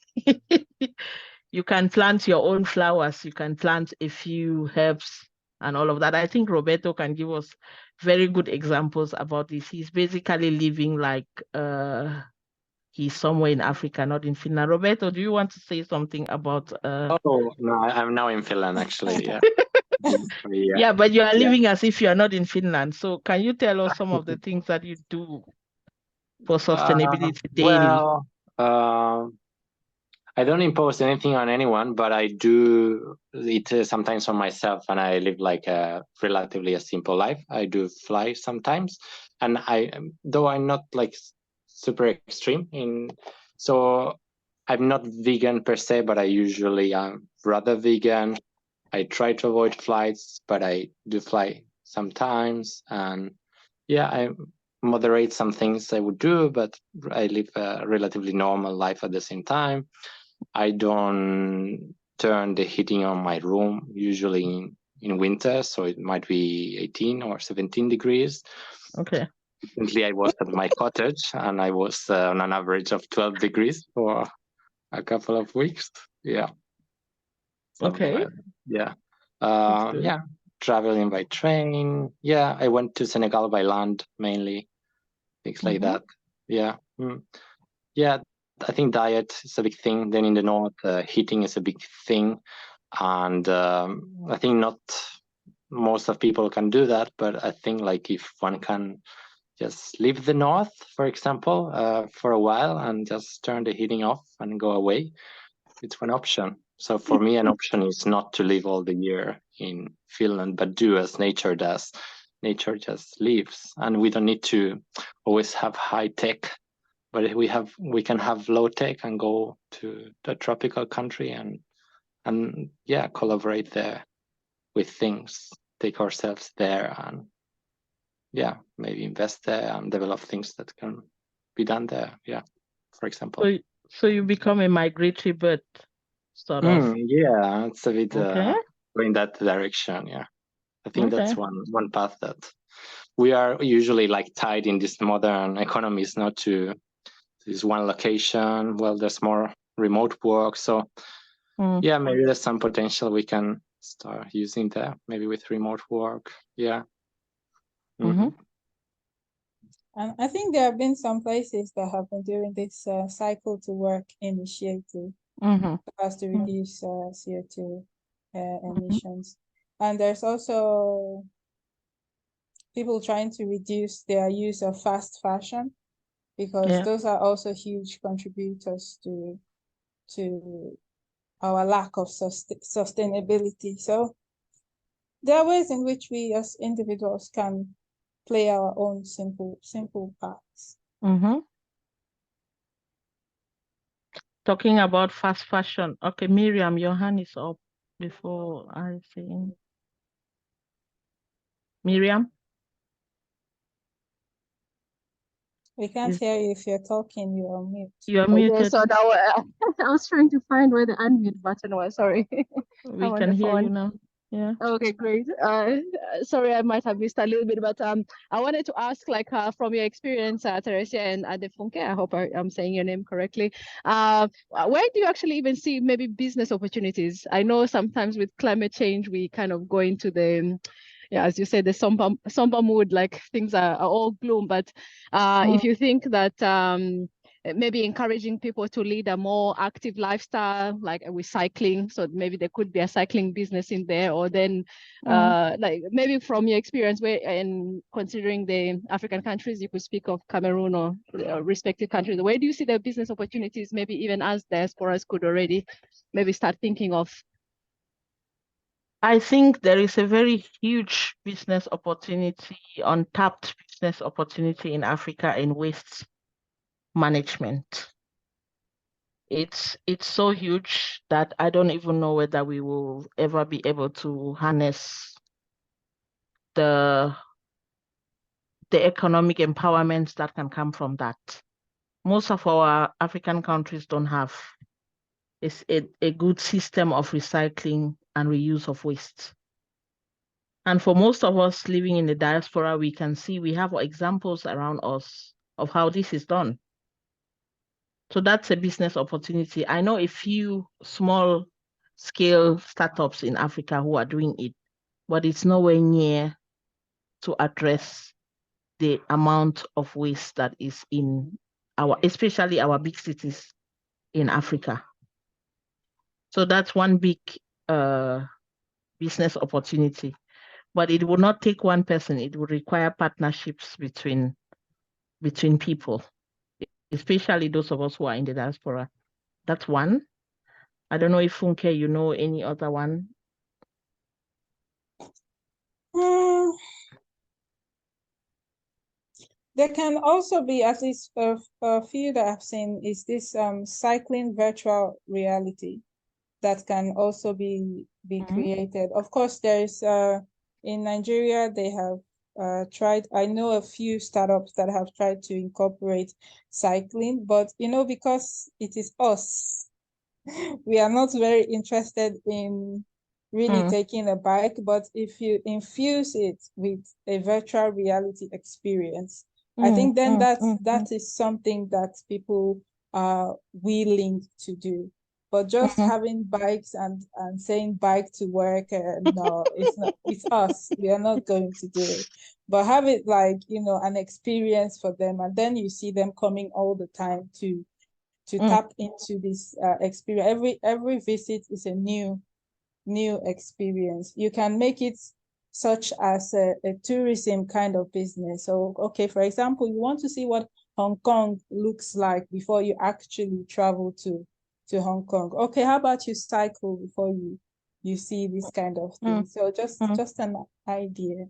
you can plant your own flowers, you can plant a few herbs and all of that. I think Roberto can give us very good examples about this. He's basically living like he's somewhere in Africa, not in Finland. Roberto, do you want to say something about Oh no, I'm now in Finland actually, yeah. Yeah, but you are living as if you are not in Finland. So can you tell us some of the things that you do for sustainability daily? Well, I don't impose anything on anyone, but I do it sometimes on myself, and I live like a relatively simple life. I do fly sometimes, and though I'm not like super extreme so I'm not vegan per se, but I usually am rather vegan. I try to avoid flights, but I do fly sometimes, and yeah, I moderate some things I would do, but I live a relatively normal life at the same time. I don't turn the heating on my room, usually in winter, so it might be 18 or 17 degrees. Okay. Recently, I was at my cottage, and I was on an average of 12 degrees for a couple of weeks. Yeah. Okay. Yeah. Yeah. Traveling by train. Yeah. I went to Senegal by land mainly. Things like that. Yeah. Yeah. I think diet is a big thing. Then in the north, heating is a big thing. And I think not most of people can do that. But I think like if one can just leave the north, for example, for a while and just turn the heating off and go away, it's one option. So for me, an option is not to live all the year in Finland, but do as nature does. Nature just leaves, and we don't need to always have high tech, but we can have low tech and go to the tropical country and yeah, collaborate there with things, take ourselves there, and yeah, maybe invest there and develop things that can be done there. Yeah, for example. So you become a migratory bird, sort of. Yeah, it's a bit Okay. in that direction. Yeah, I think that's one path that we are usually like tied in this modern economies, not to this one location. Well, there's more remote work, so yeah, maybe there's some potential we can start using there, maybe with remote work. Yeah. And I think there have been some places that have been doing this cycle to work initiative as to reduce CO2 emissions. And there's also people trying to reduce their use of fast fashion, because those are also huge contributors to our lack of sustainability. So there are ways in which we as individuals can play our own simple parts. Talking about fast fashion. Okay, Miriam, your hand is up before I say. Miriam? We can't hear you if you're talking, you are mute. You are muted. So now I was trying to find where the unmute button was, sorry. We can hear you now. Yeah. Okay, great. Sorry, I might have missed a little bit, but I wanted to ask, like, from your experience, Teresia and Adefunke, I hope I'm saying your name correctly. Where do you actually even see maybe business opportunities? I know sometimes with climate change, we kind of go into the, yeah, as you said, the somber mood, like things are all gloom. But if you think that maybe encouraging people to lead a more active lifestyle, like with cycling, so maybe there could be a cycling business in there, or then like maybe from your experience, where and considering the African countries, you could speak of Cameroon or respective countries, where do you see the business opportunities, maybe even as diasporas could already maybe start thinking of? I think there is a very huge business opportunity, untapped business opportunity in Africa in waste management. It's so huge that I don't even know whether we will ever be able to harness the economic empowerment that can come from that. Most of our African countries don't have a good system of recycling and reuse of waste. And for most of us living in the diaspora, we can see we have examples around us of how this is done. So that's a business opportunity. I know a few small scale startups in Africa who are doing it, but it's nowhere near to address the amount of waste that is in especially our big cities in Africa. So that's one big business opportunity. But it would not take one person. It would require partnerships between people, especially those of us who are in the diaspora. That's one. I don't know if Funke, you know any other one? There can also be, at least a few that I've seen, is this cycling virtual reality that can also be created. Of course, there is in Nigeria, they have tried, I know a few startups that have tried to incorporate cycling, but because it is us, we are not very interested in really taking a bike. But if you infuse it with a virtual reality experience, I think then that is something that people are willing to do. But just having bikes and saying bike to work, no, it's not. It's us. We are not going to do it. But have it like an experience for them, and then you see them coming all the time to tap into this experience. Every visit is a new experience. You can make it such as a tourism kind of business. So, okay, for example, you want to see what Hong Kong looks like before you actually travel to Hong Kong. Okay, how about you cycle before you see this kind of thing? So just an idea.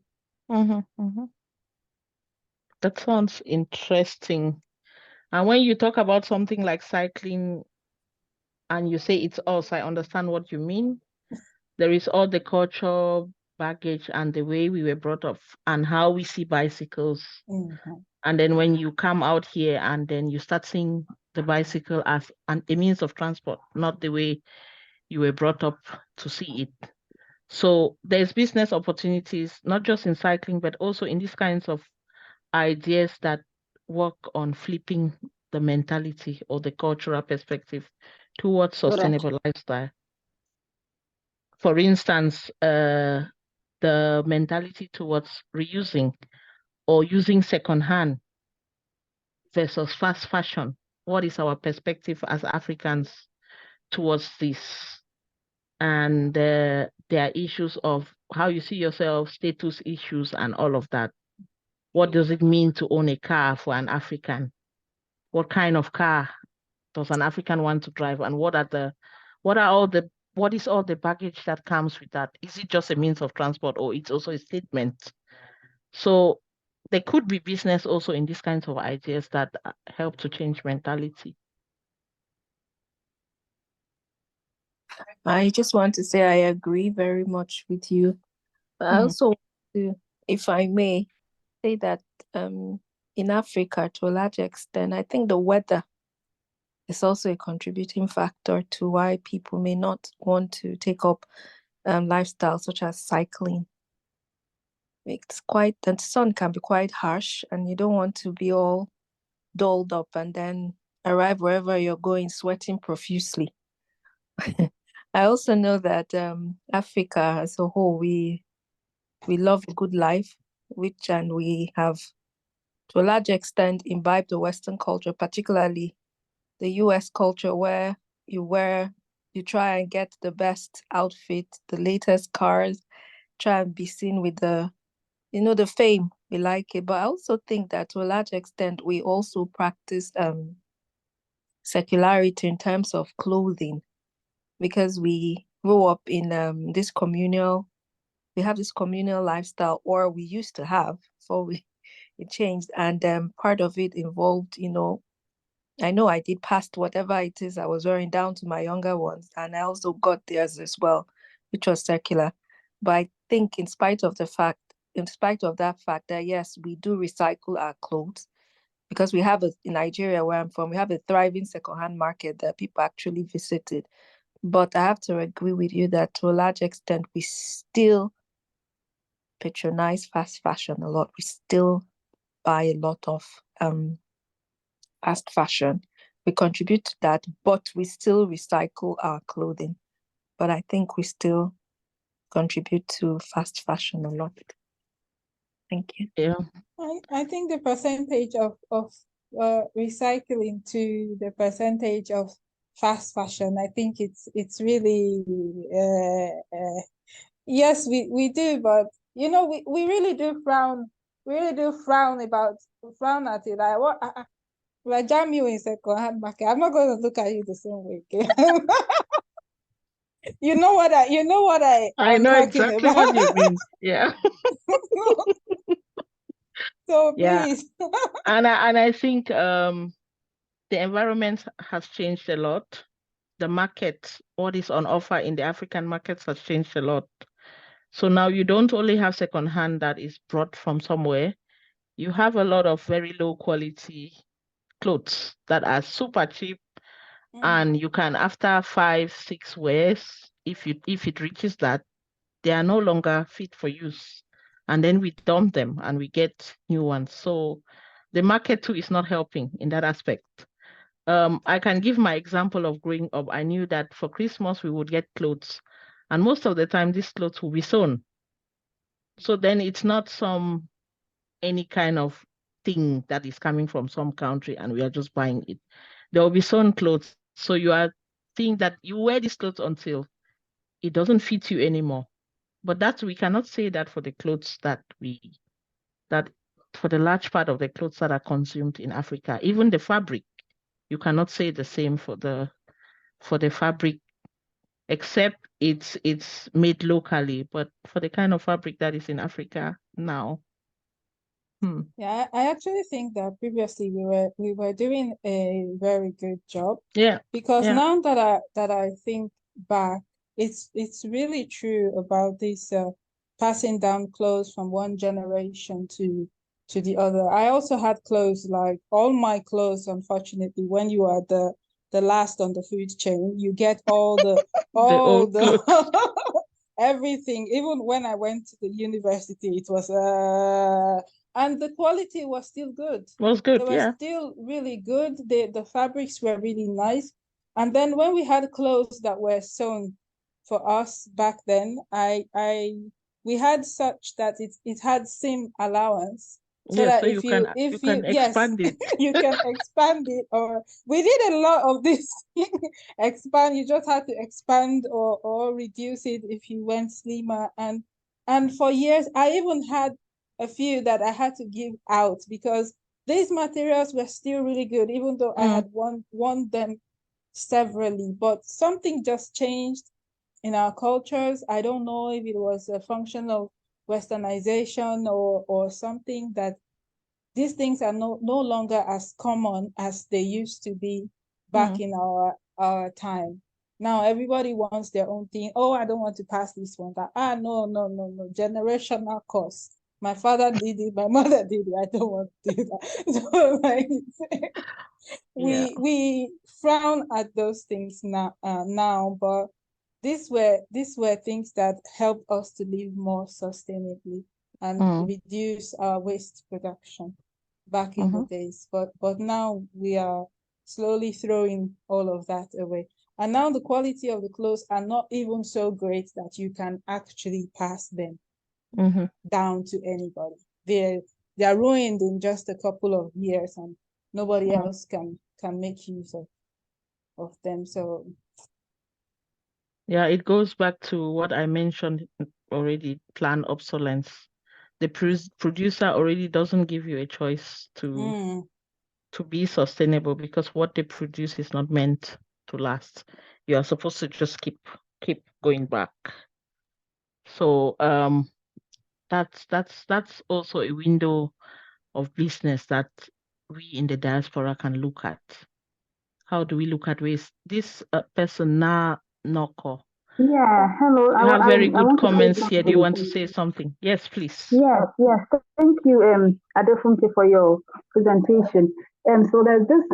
That sounds interesting. And when you talk about something like cycling and you say it's us, I understand what you mean. There is all the cultural baggage and the way we were brought up and how we see bicycles. And then when you come out here and then you start seeing the bicycle as a means of transport, not the way you were brought up to see it. So there's business opportunities, not just in cycling, but also in these kinds of ideas that work on flipping the mentality or the cultural perspective towards sustainable lifestyle. For instance, the mentality towards reusing or using secondhand versus fast fashion. What is our perspective as Africans towards this? And there are issues of how you see yourself, status issues, and all of that. What does it mean to own a car for an African? What kind of car does an African want to drive? And what is all the baggage that comes with that? Is it just a means of transport or it's also a statement? So there could be business also in these kinds of ideas that help to change mentality. I just want to say I agree very much with you. But I also want to, if I may, say that in Africa, to a large extent, I think the weather is also a contributing factor to why people may not want to take up lifestyle, such as cycling. It's quite, the sun can be quite harsh, and you don't want to be all dolled up and then arrive wherever you're going sweating profusely. I also know that Africa as a whole, we love a good life, and we have, to a large extent, imbibed the Western culture, particularly the US culture, where you try and get the best outfit, the latest cars, try and be seen with the fame. We like it. But I also think that to a large extent, we also practice secularity in terms of clothing, because we grew up in this communal lifestyle, or we used to have before it changed. And part of it involved, I know I did past whatever it is I was wearing down to my younger ones, and I also got theirs as well, which was secular. But I think in spite of that fact that yes, we do recycle our clothes, because we have in Nigeria, where I'm from, we have a thriving secondhand market that people actually visited. But I have to agree with you that to a large extent, we still patronize fast fashion a lot. We still buy a lot of fast fashion. We contribute to that, but we still recycle our clothing. But I think we still contribute to fast fashion a lot. Thank you. Yeah. I think the percentage of recycling to the percentage of fast fashion, I think it's really yes, we do, but we really do frown at it. Like, what I jam you in second-hand market, I'm not going to look at you the same way again. You know what I know exactly what you mean. Yeah. So Yeah. please. And I think the environment has changed a lot. The market, what is on offer in the African markets has changed a lot. So now you don't only have secondhand that is brought from somewhere. You have a lot of very low quality clothes that are super cheap, and you can, after 5-6 wears, if it reaches that, they are no longer fit for use, and then we dump them and we get new ones. So the market too is not helping in that aspect. I can give my example of growing up. I knew that for Christmas we would get clothes, and most of the time these clothes will be sewn. So then it's not any kind of thing that is coming from some country and we are just buying it. There will be sewn clothes. So you are seeing that you wear these clothes until it doesn't fit you anymore. But we cannot say that for the clothes that for the large part of the clothes that are consumed in Africa. Even the fabric, you cannot say the same for the fabric, except it's made locally. But for the kind of fabric that is in Africa now. Yeah, I actually think that previously we were doing a very good job. Yeah. Because now that I think back, it's really true about this passing down clothes from one generation to the other. I also had clothes, like all my clothes, unfortunately, when you are the last on the food chain, you get all the everything. Even when I went to the university, it was and the quality was still good. Was good, they were still really good. The fabrics were really nice. And then when we had clothes that were sewn for us back then, we had such that it had seam allowance. So that you can expand it. you can expand it. Or we did a lot of this expand. You just had to expand or reduce it if you went slimmer. And for years, I even had a few that I had to give out because these materials were still really good, even though I had worn them severally. But something just changed in our cultures. I don't know if it was a function of westernization or something, that these things are no longer as common as they used to be back in our time. Now everybody wants their own thing. Oh, I don't want to pass this one. No. Generational cost. My father did it, my mother did it. I don't want to do that. So we frown at those things now, but these were things that help us to live more sustainably and reduce our waste production back in the days. But now we are slowly throwing all of that away. And now the quality of the clothes are not even so great that you can actually pass them down to anybody. They are ruined in just a couple of years, and nobody else can make use of them. So yeah, it goes back to what I mentioned already, planned obsolescence. The producer already doesn't give you a choice to be sustainable, because what they produce is not meant to last. You are supposed to just keep going back. So that's also a window of business that we in the diaspora can look at. How do we look at waste? This person now, Noko. Yeah, hello. You have very good want to say comments here. Do you something. want to say something? Yes, please. Yes. Thank you, Adefunke, for your presentation. So there's this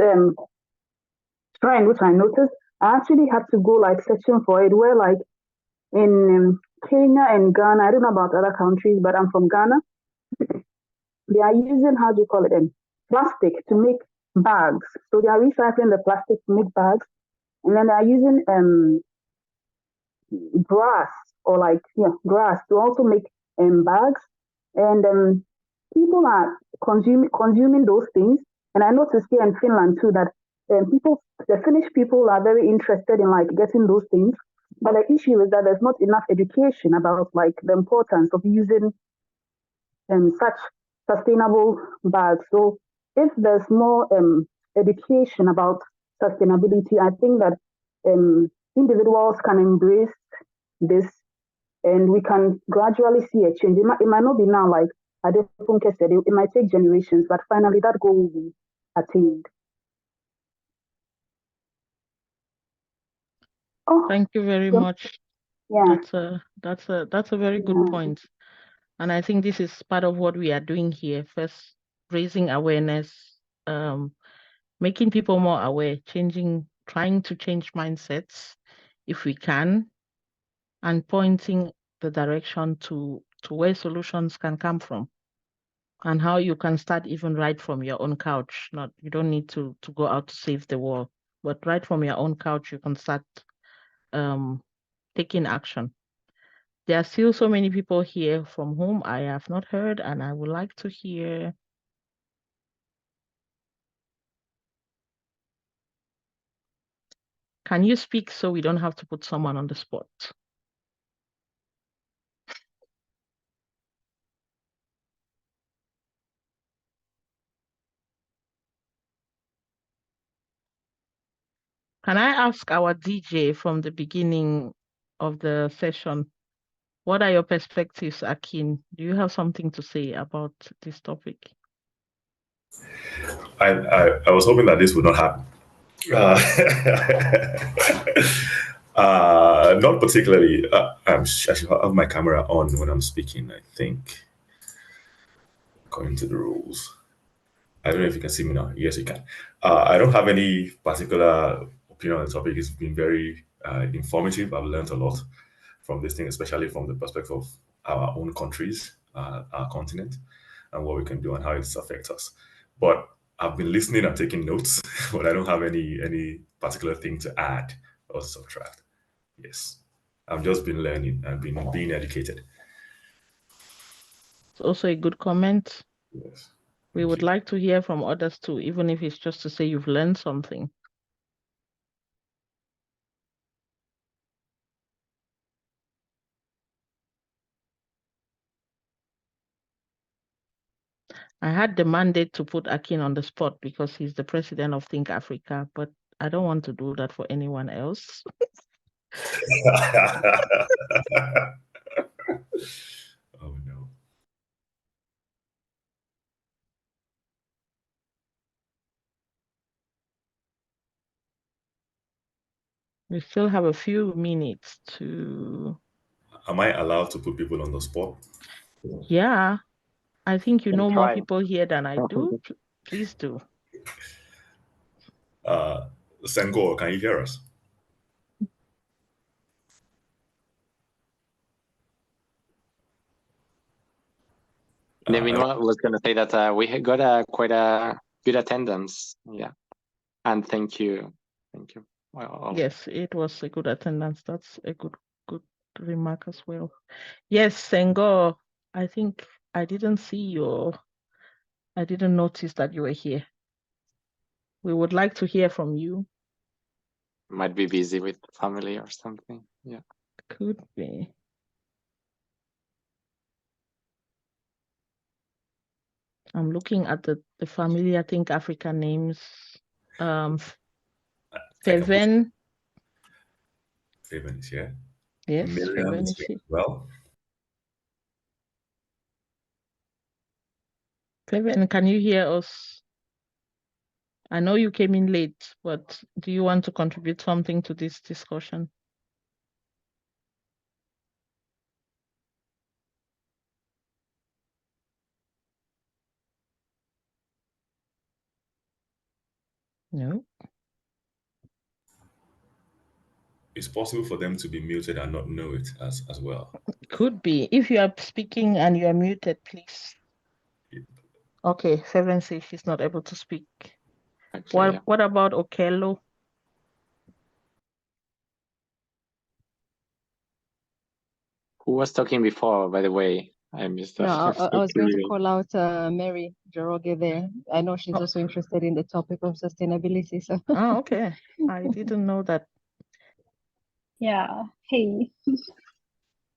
trend which I noticed. I actually had to go like searching for it, where like in Kenya and Ghana, I don't know about other countries, but I'm from Ghana. They are using, how do you call it, plastic to make bags. So they are recycling the plastic to make bags, and then they are using grass grass to also make bags, and people are consuming those things. And I noticed here in Finland too that the Finnish people are very interested in like getting those things, but the issue is that there's not enough education about like the importance of using such sustainable bags. So if there's more education about sustainability, I think that individuals can embrace this, and we can gradually see a change. It might not be now, like Adefunke said, it might take generations, but finally that goal will be attained. Oh, thank you very much. Yeah, that's a very good point. And I think this is part of what we are doing here. First, raising awareness, making people more aware, trying to change mindsets if we can, and pointing the direction to where solutions can come from, and how you can start even right from your own couch. You don't need to go out to save the world, but right from your own couch, you can start taking action. There are still so many people here from whom I have not heard, and I would like to hear. Can you speak so we don't have to put someone on the spot? Can I ask our DJ from the beginning of the session, what are your perspectives, Akin? Do you have something to say about this topic? I was hoping that this would not happen. Not particularly. I should have my camera on when I'm speaking, I think, according to the rules. I don't know if you can see me now. Yes, you can. I don't have any particular opinion on the topic. It's been very informative. I've learned a lot from this thing, especially from the perspective of our own countries, our continent, and what we can do and how it affects us. But I've been listening and taking notes, but I don't have any particular thing to add or subtract. Yes, I've just been learning and being educated. It's also a good comment. Yes. We would like to hear from others too, even if it's just to say you've learned something. I had the mandate to put Akin on the spot because he's the president of Think Africa, but I don't want to do that for anyone else. Oh no. We still have a few minutes to... Am I allowed to put people on the spot? Yeah, I think you know more people here than I do. Please do. Senghor, can you hear us? I was going to say that we got quite a good attendance. Yeah. And thank you. Thank you. Well, yes, it was a good attendance. That's a good remark as well. Yes, Sengo, I think I didn't see I didn't notice that you were here. We would like to hear from you. Might be busy with family or something. Yeah. Could be. I'm looking at the familiar Think Africa names. Feven. Feven is here. Yes, Miriam Feven is is here here. as well. Feven, can you hear us? I know you came in late, but do you want to contribute something to this discussion? No. It's possible for them to be muted and not know it as well. Could be. If you are speaking and you are muted, please. Yeah. Okay, Feven says she's not able to speak. Okay, What about Okello? Who was talking before, by the way? I missed that. No, So I was going to curious. call out Mary Joroge there. I know she's also interested in the topic of sustainability. So Oh, okay. I didn't know that. Yeah, hey.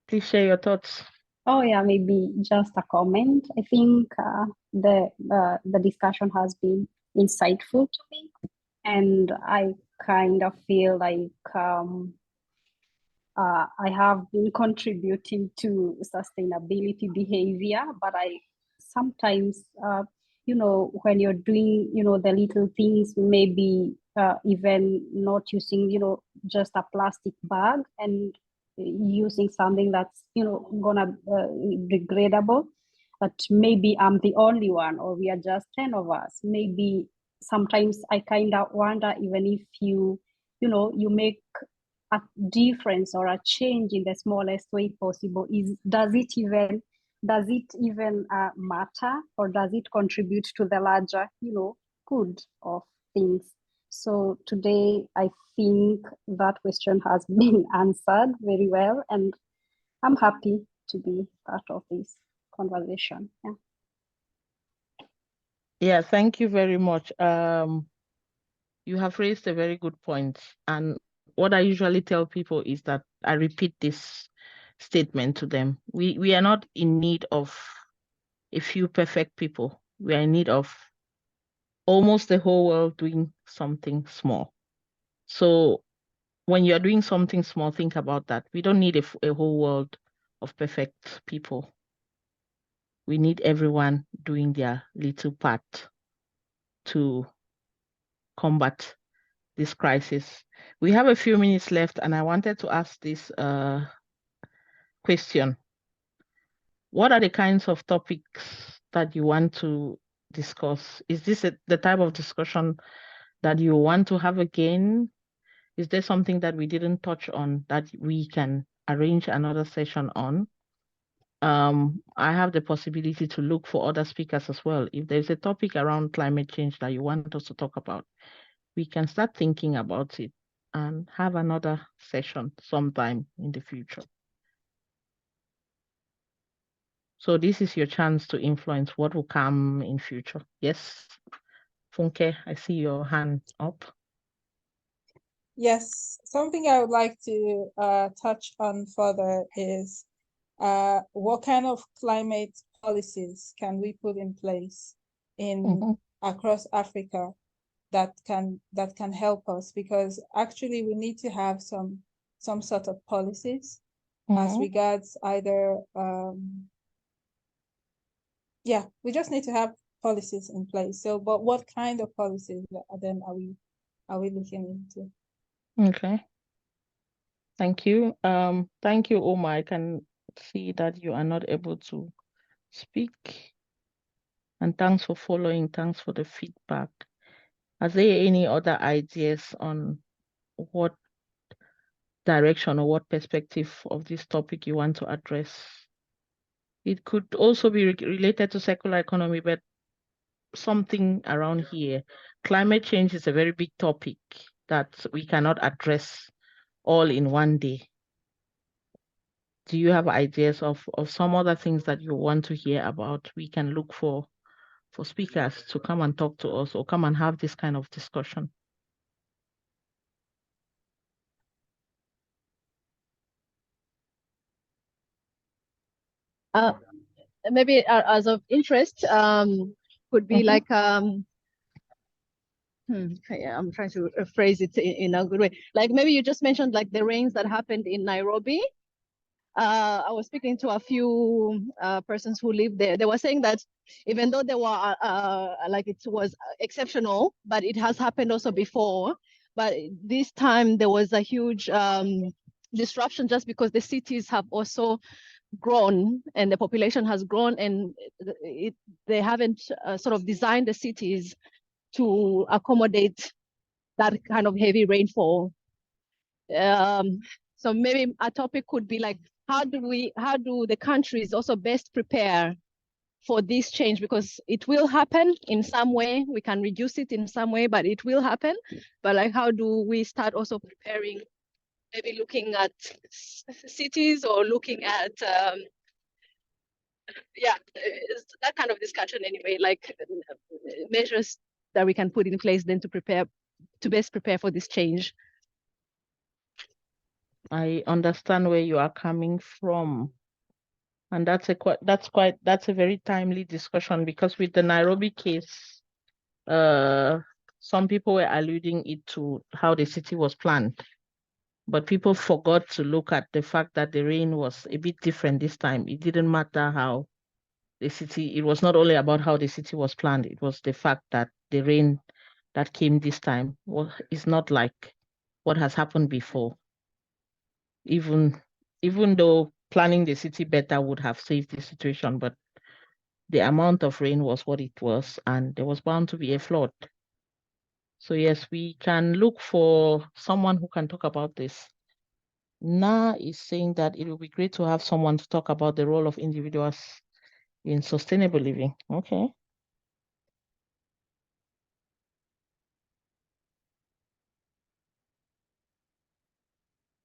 Please share your thoughts. Oh yeah, maybe just a comment. I think the discussion has been insightful to me, and I kind of feel like I have been contributing to sustainability behavior, but I sometimes, when you're doing, the little things, maybe even not using, just a plastic bag and using something that's, gonna degradable, but maybe I'm the only one, or we are just 10 of us. Maybe sometimes I kind of wonder, even if you make a difference or a change in the smallest way possible, does it even matter, or does it contribute to the larger good of things? So today I think that question has been answered very well, and I'm happy to be part of this conversation. Yeah, thank you very much. You have raised a very good point, and what I usually tell people is that I repeat this statement to them. We are not in need of a few perfect people. We are in need of almost the whole world doing something small. So when you're doing something small, think about that. We don't need a whole world of perfect people. We need everyone doing their little part to combat this crisis. We have a few minutes left, and I wanted to ask this question. What are the kinds of topics that you want to discuss? Is this the type of discussion that you want to have again? Is there something that we didn't touch on that we can arrange another session on? I have the possibility to look for other speakers as well. If there's a topic around climate change that you want us to talk about, we can start thinking about it and have another session sometime in the future. So this is your chance to influence what will come in future. Yes, Funke, I see your hand up. Yes, something I would like to touch on further is what kind of climate policies can we put in place across Africa that can help us, because actually we need to have some sort of policies as regards either we just need to have policies in place. So but what kind of policies then are we looking into? Okay, thank you. Thank you, Omar. I can see that you are not able to speak, and thanks for following. Thanks for the feedback. Are there any other ideas on what direction or what perspective of this topic you want to address? It could also be related to circular economy, but something around here. Climate change is a very big topic that we cannot address all in one day. Do you have ideas of some other things that you want to hear about? We can look for speakers to come and talk to us or come and have this kind of discussion. Maybe as of interest, could be like I'm trying to phrase it in a good way. Like maybe you just mentioned like the rains that happened in Nairobi. I was speaking to a few persons who live there. They were saying that even though they were like it was exceptional, but it has happened also before. But this time there was a huge disruption just because the cities have also grown and the population has grown, and they haven't sort of designed the cities to accommodate that kind of heavy rainfall. So maybe a topic could be like, how do the countries also best prepare for this change? Because it will happen in some way. We can reduce it in some way, but it will happen. But like, how do we start also preparing, maybe looking at cities or looking at, that kind of discussion anyway, like measures that we can put in place then to best prepare for this change. I understand where you are coming from. And that's a very timely discussion, because with the Nairobi case, some people were alluding it to how the city was planned, but people forgot to look at the fact that the rain was a bit different this time. It didn't matter how the city, it was not only about how the city was planned, it was the fact that the rain that came this time is not like what has happened before. Even though planning the city better would have saved the situation, but the amount of rain was what it was, and there was bound to be a flood. So yes, we can look for someone who can talk about this. Na is saying that it will be great to have someone to talk about the role of individuals in sustainable living. Okay.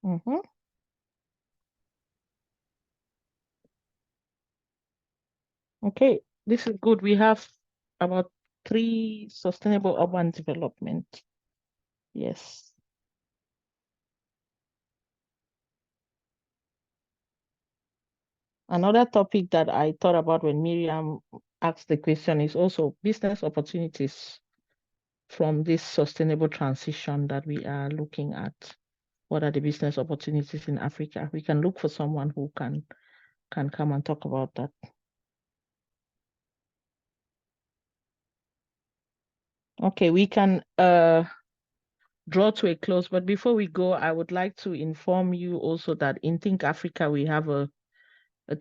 Mm-hmm. Okay, this is good. We have about 3 sustainable urban development. Yes. Another topic that I thought about when Miriam asked the question is also business opportunities from this sustainable transition that we are looking at. What are the business opportunities in Africa? We can look for someone who can come and talk about that. Okay, we can draw to a close, but before we go, I would like to inform you also that in Think Africa, we have a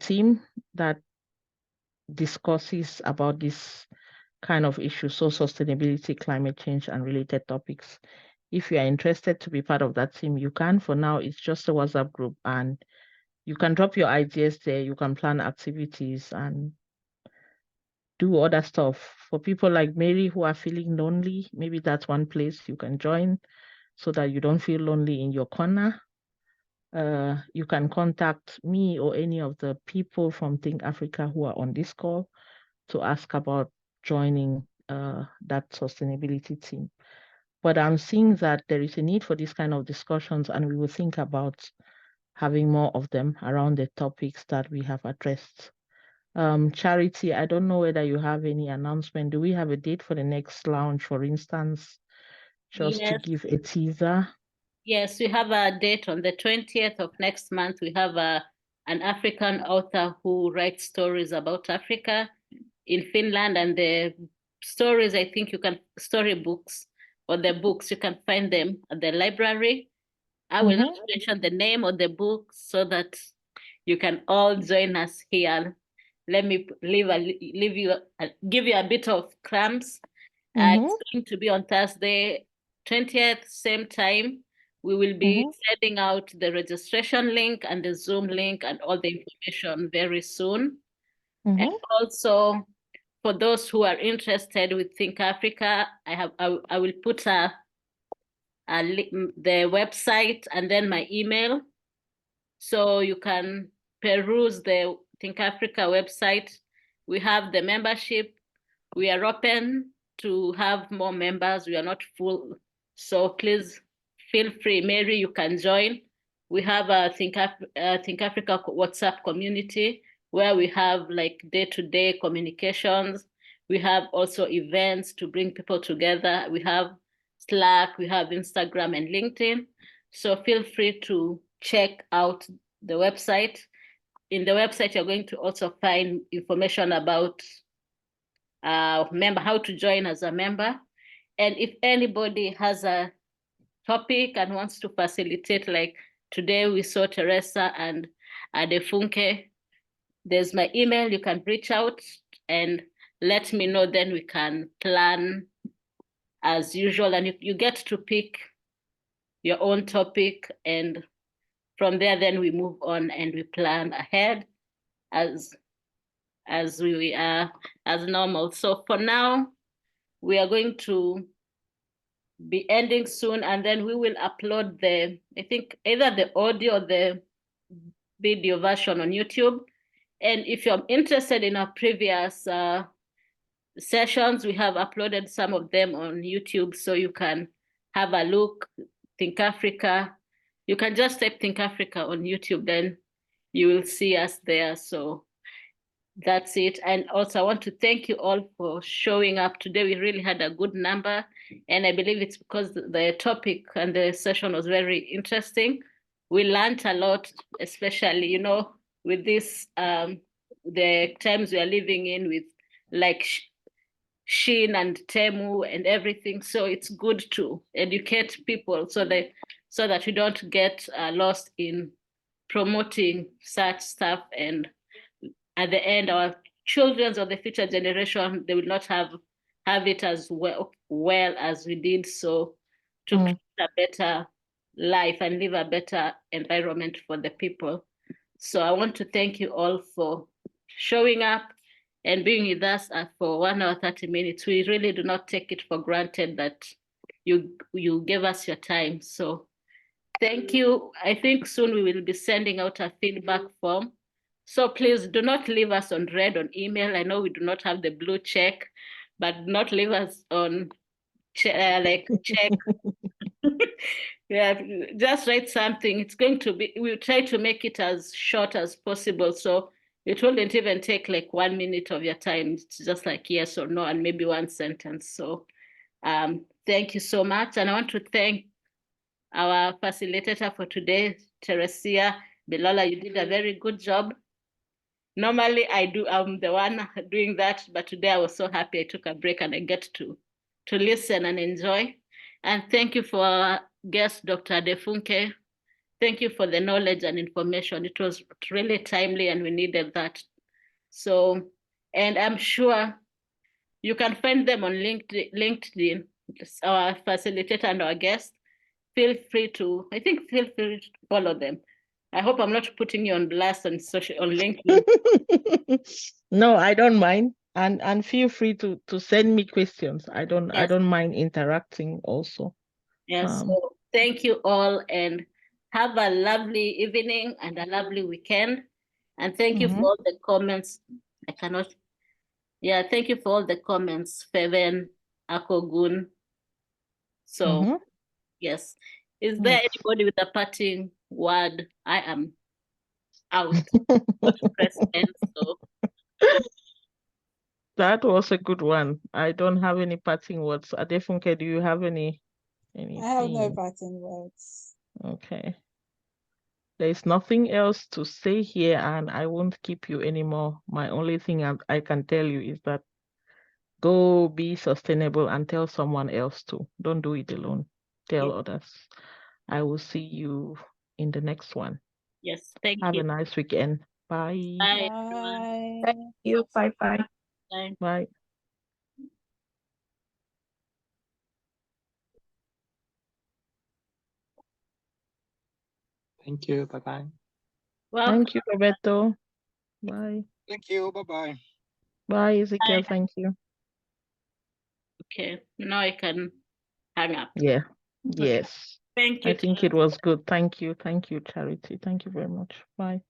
team that discusses about this kind of issues, so sustainability, climate change, and related topics. If you are interested to be part of that team, you can. For now, it's just a WhatsApp group, and you can drop your ideas there. You can plan activities and do other stuff. For people like Mary who are feeling lonely, maybe that's one place you can join so that you don't feel lonely in your corner. You can contact me or any of the people from Think Africa who are on this call to ask about joining that sustainability team. But I'm seeing that there is a need for these kind of discussions, and we will think about having more of them around the topics that we have addressed. Charity, I don't know whether you have any announcement. Do we have a date for the next launch, for instance, just to give a teaser? Yes, we have a date on the 20th of next month. We have an African author who writes stories about Africa in Finland, and the stories, I think you can, storybooks or the books, you can find them at the library. I will not mention the name of the book so that you can all join us here. Let me give you a bit of crumbs. It's going to be on Thursday, 20th, same time. We will be sending out the registration link and the Zoom link and all the information very soon. And also, for those who are interested with Think Africa, I will put the website and then my email, so you can peruse the Think Africa website. We have the membership. We are open to have more members. We are not full, so please feel free. Mary, you can join. We have a Think Africa WhatsApp community where we have like day-to-day communications. We have also events to bring people together. We have Slack, we have Instagram and LinkedIn. So feel free to check out the website. In the website, you're going to also find information about how to join as a member. And if anybody has a topic and wants to facilitate, like today we saw Teresa and Adefunke, there's my email. You can reach out and let me know, then we can plan as usual. And you get to pick your own topic, and from there, then we move on and we plan ahead as we are as normal. So for now, we are going to be ending soon, and then we will upload I think either the audio or the video version on YouTube. And if you're interested in our previous sessions, we have uploaded some of them on YouTube, so you can have a look. Think Africa. You can just type Think Africa on YouTube, then you will see us there. So that's it. And also, I want to thank you all for showing up today. We really had a good number, and I believe it's because the topic and the session was very interesting. We learned a lot, especially, with this, the times we are living in with like Shin and Temu and everything. So it's good to educate people so that we don't get lost in promoting such stuff, and at the end, our children or the future generation, they will not have it as well as we did. So to create a better life and live a better environment for the people. So I want to thank you all for showing up and being with us for 1 hour, 30 minutes. We really do not take it for granted that you gave us your time. So thank you. I think soon we will be sending out a feedback form. So please do not leave us on red on email. I know we do not have the blue check, but do not leave us on check. Yeah, just write something. It's going to be, we'll try to make it as short as possible. So it wouldn't even take like 1 minute of your time. It's just like yes or no, and maybe one sentence. So thank you so much. And I want to thank our facilitator for today, Teresia Bilola. You did a very good job. Normally I'm the one doing that, but today I was so happy I took a break and I get to listen and enjoy. And thank you for our guest, Dr. Adefunke. Thank you for the knowledge and information. It was really timely and we needed that. So, and I'm sure you can find them on LinkedIn, our facilitator and our guest. Feel free to follow them. I hope I'm not putting you on blast on LinkedIn. No, I don't mind. And feel free to send me questions. I don't mind interacting also. Yes. So thank you all and have a lovely evening and a lovely weekend. And thank you for all the comments. Thank you for all the comments, Feven, Akogun. So yes. Is there anybody with a parting word? I am out. So. That was a good one. I don't have any parting words. Adefunke, do you have any? I have no parting words. Okay. There is nothing else to say here, and I won't keep you anymore. My only thing I can tell you is that go be sustainable and tell someone else to. Don't do it alone. Tell others. I will see you in the next one. Yes, thank you. Have a nice weekend. Bye. Bye. Bye. Thank you. Bye-bye. Bye. Bye. Thank you. Bye-bye. Well, thank you, Roberto. Bye. Thank you. Bye-bye. Bye, Ezekiel. Bye. Thank you. Okay, now I can hang up. Yeah. Okay. Yes. Thank you. I think it was good. Thank you. Thank you, Charity. Thank you very much. Bye.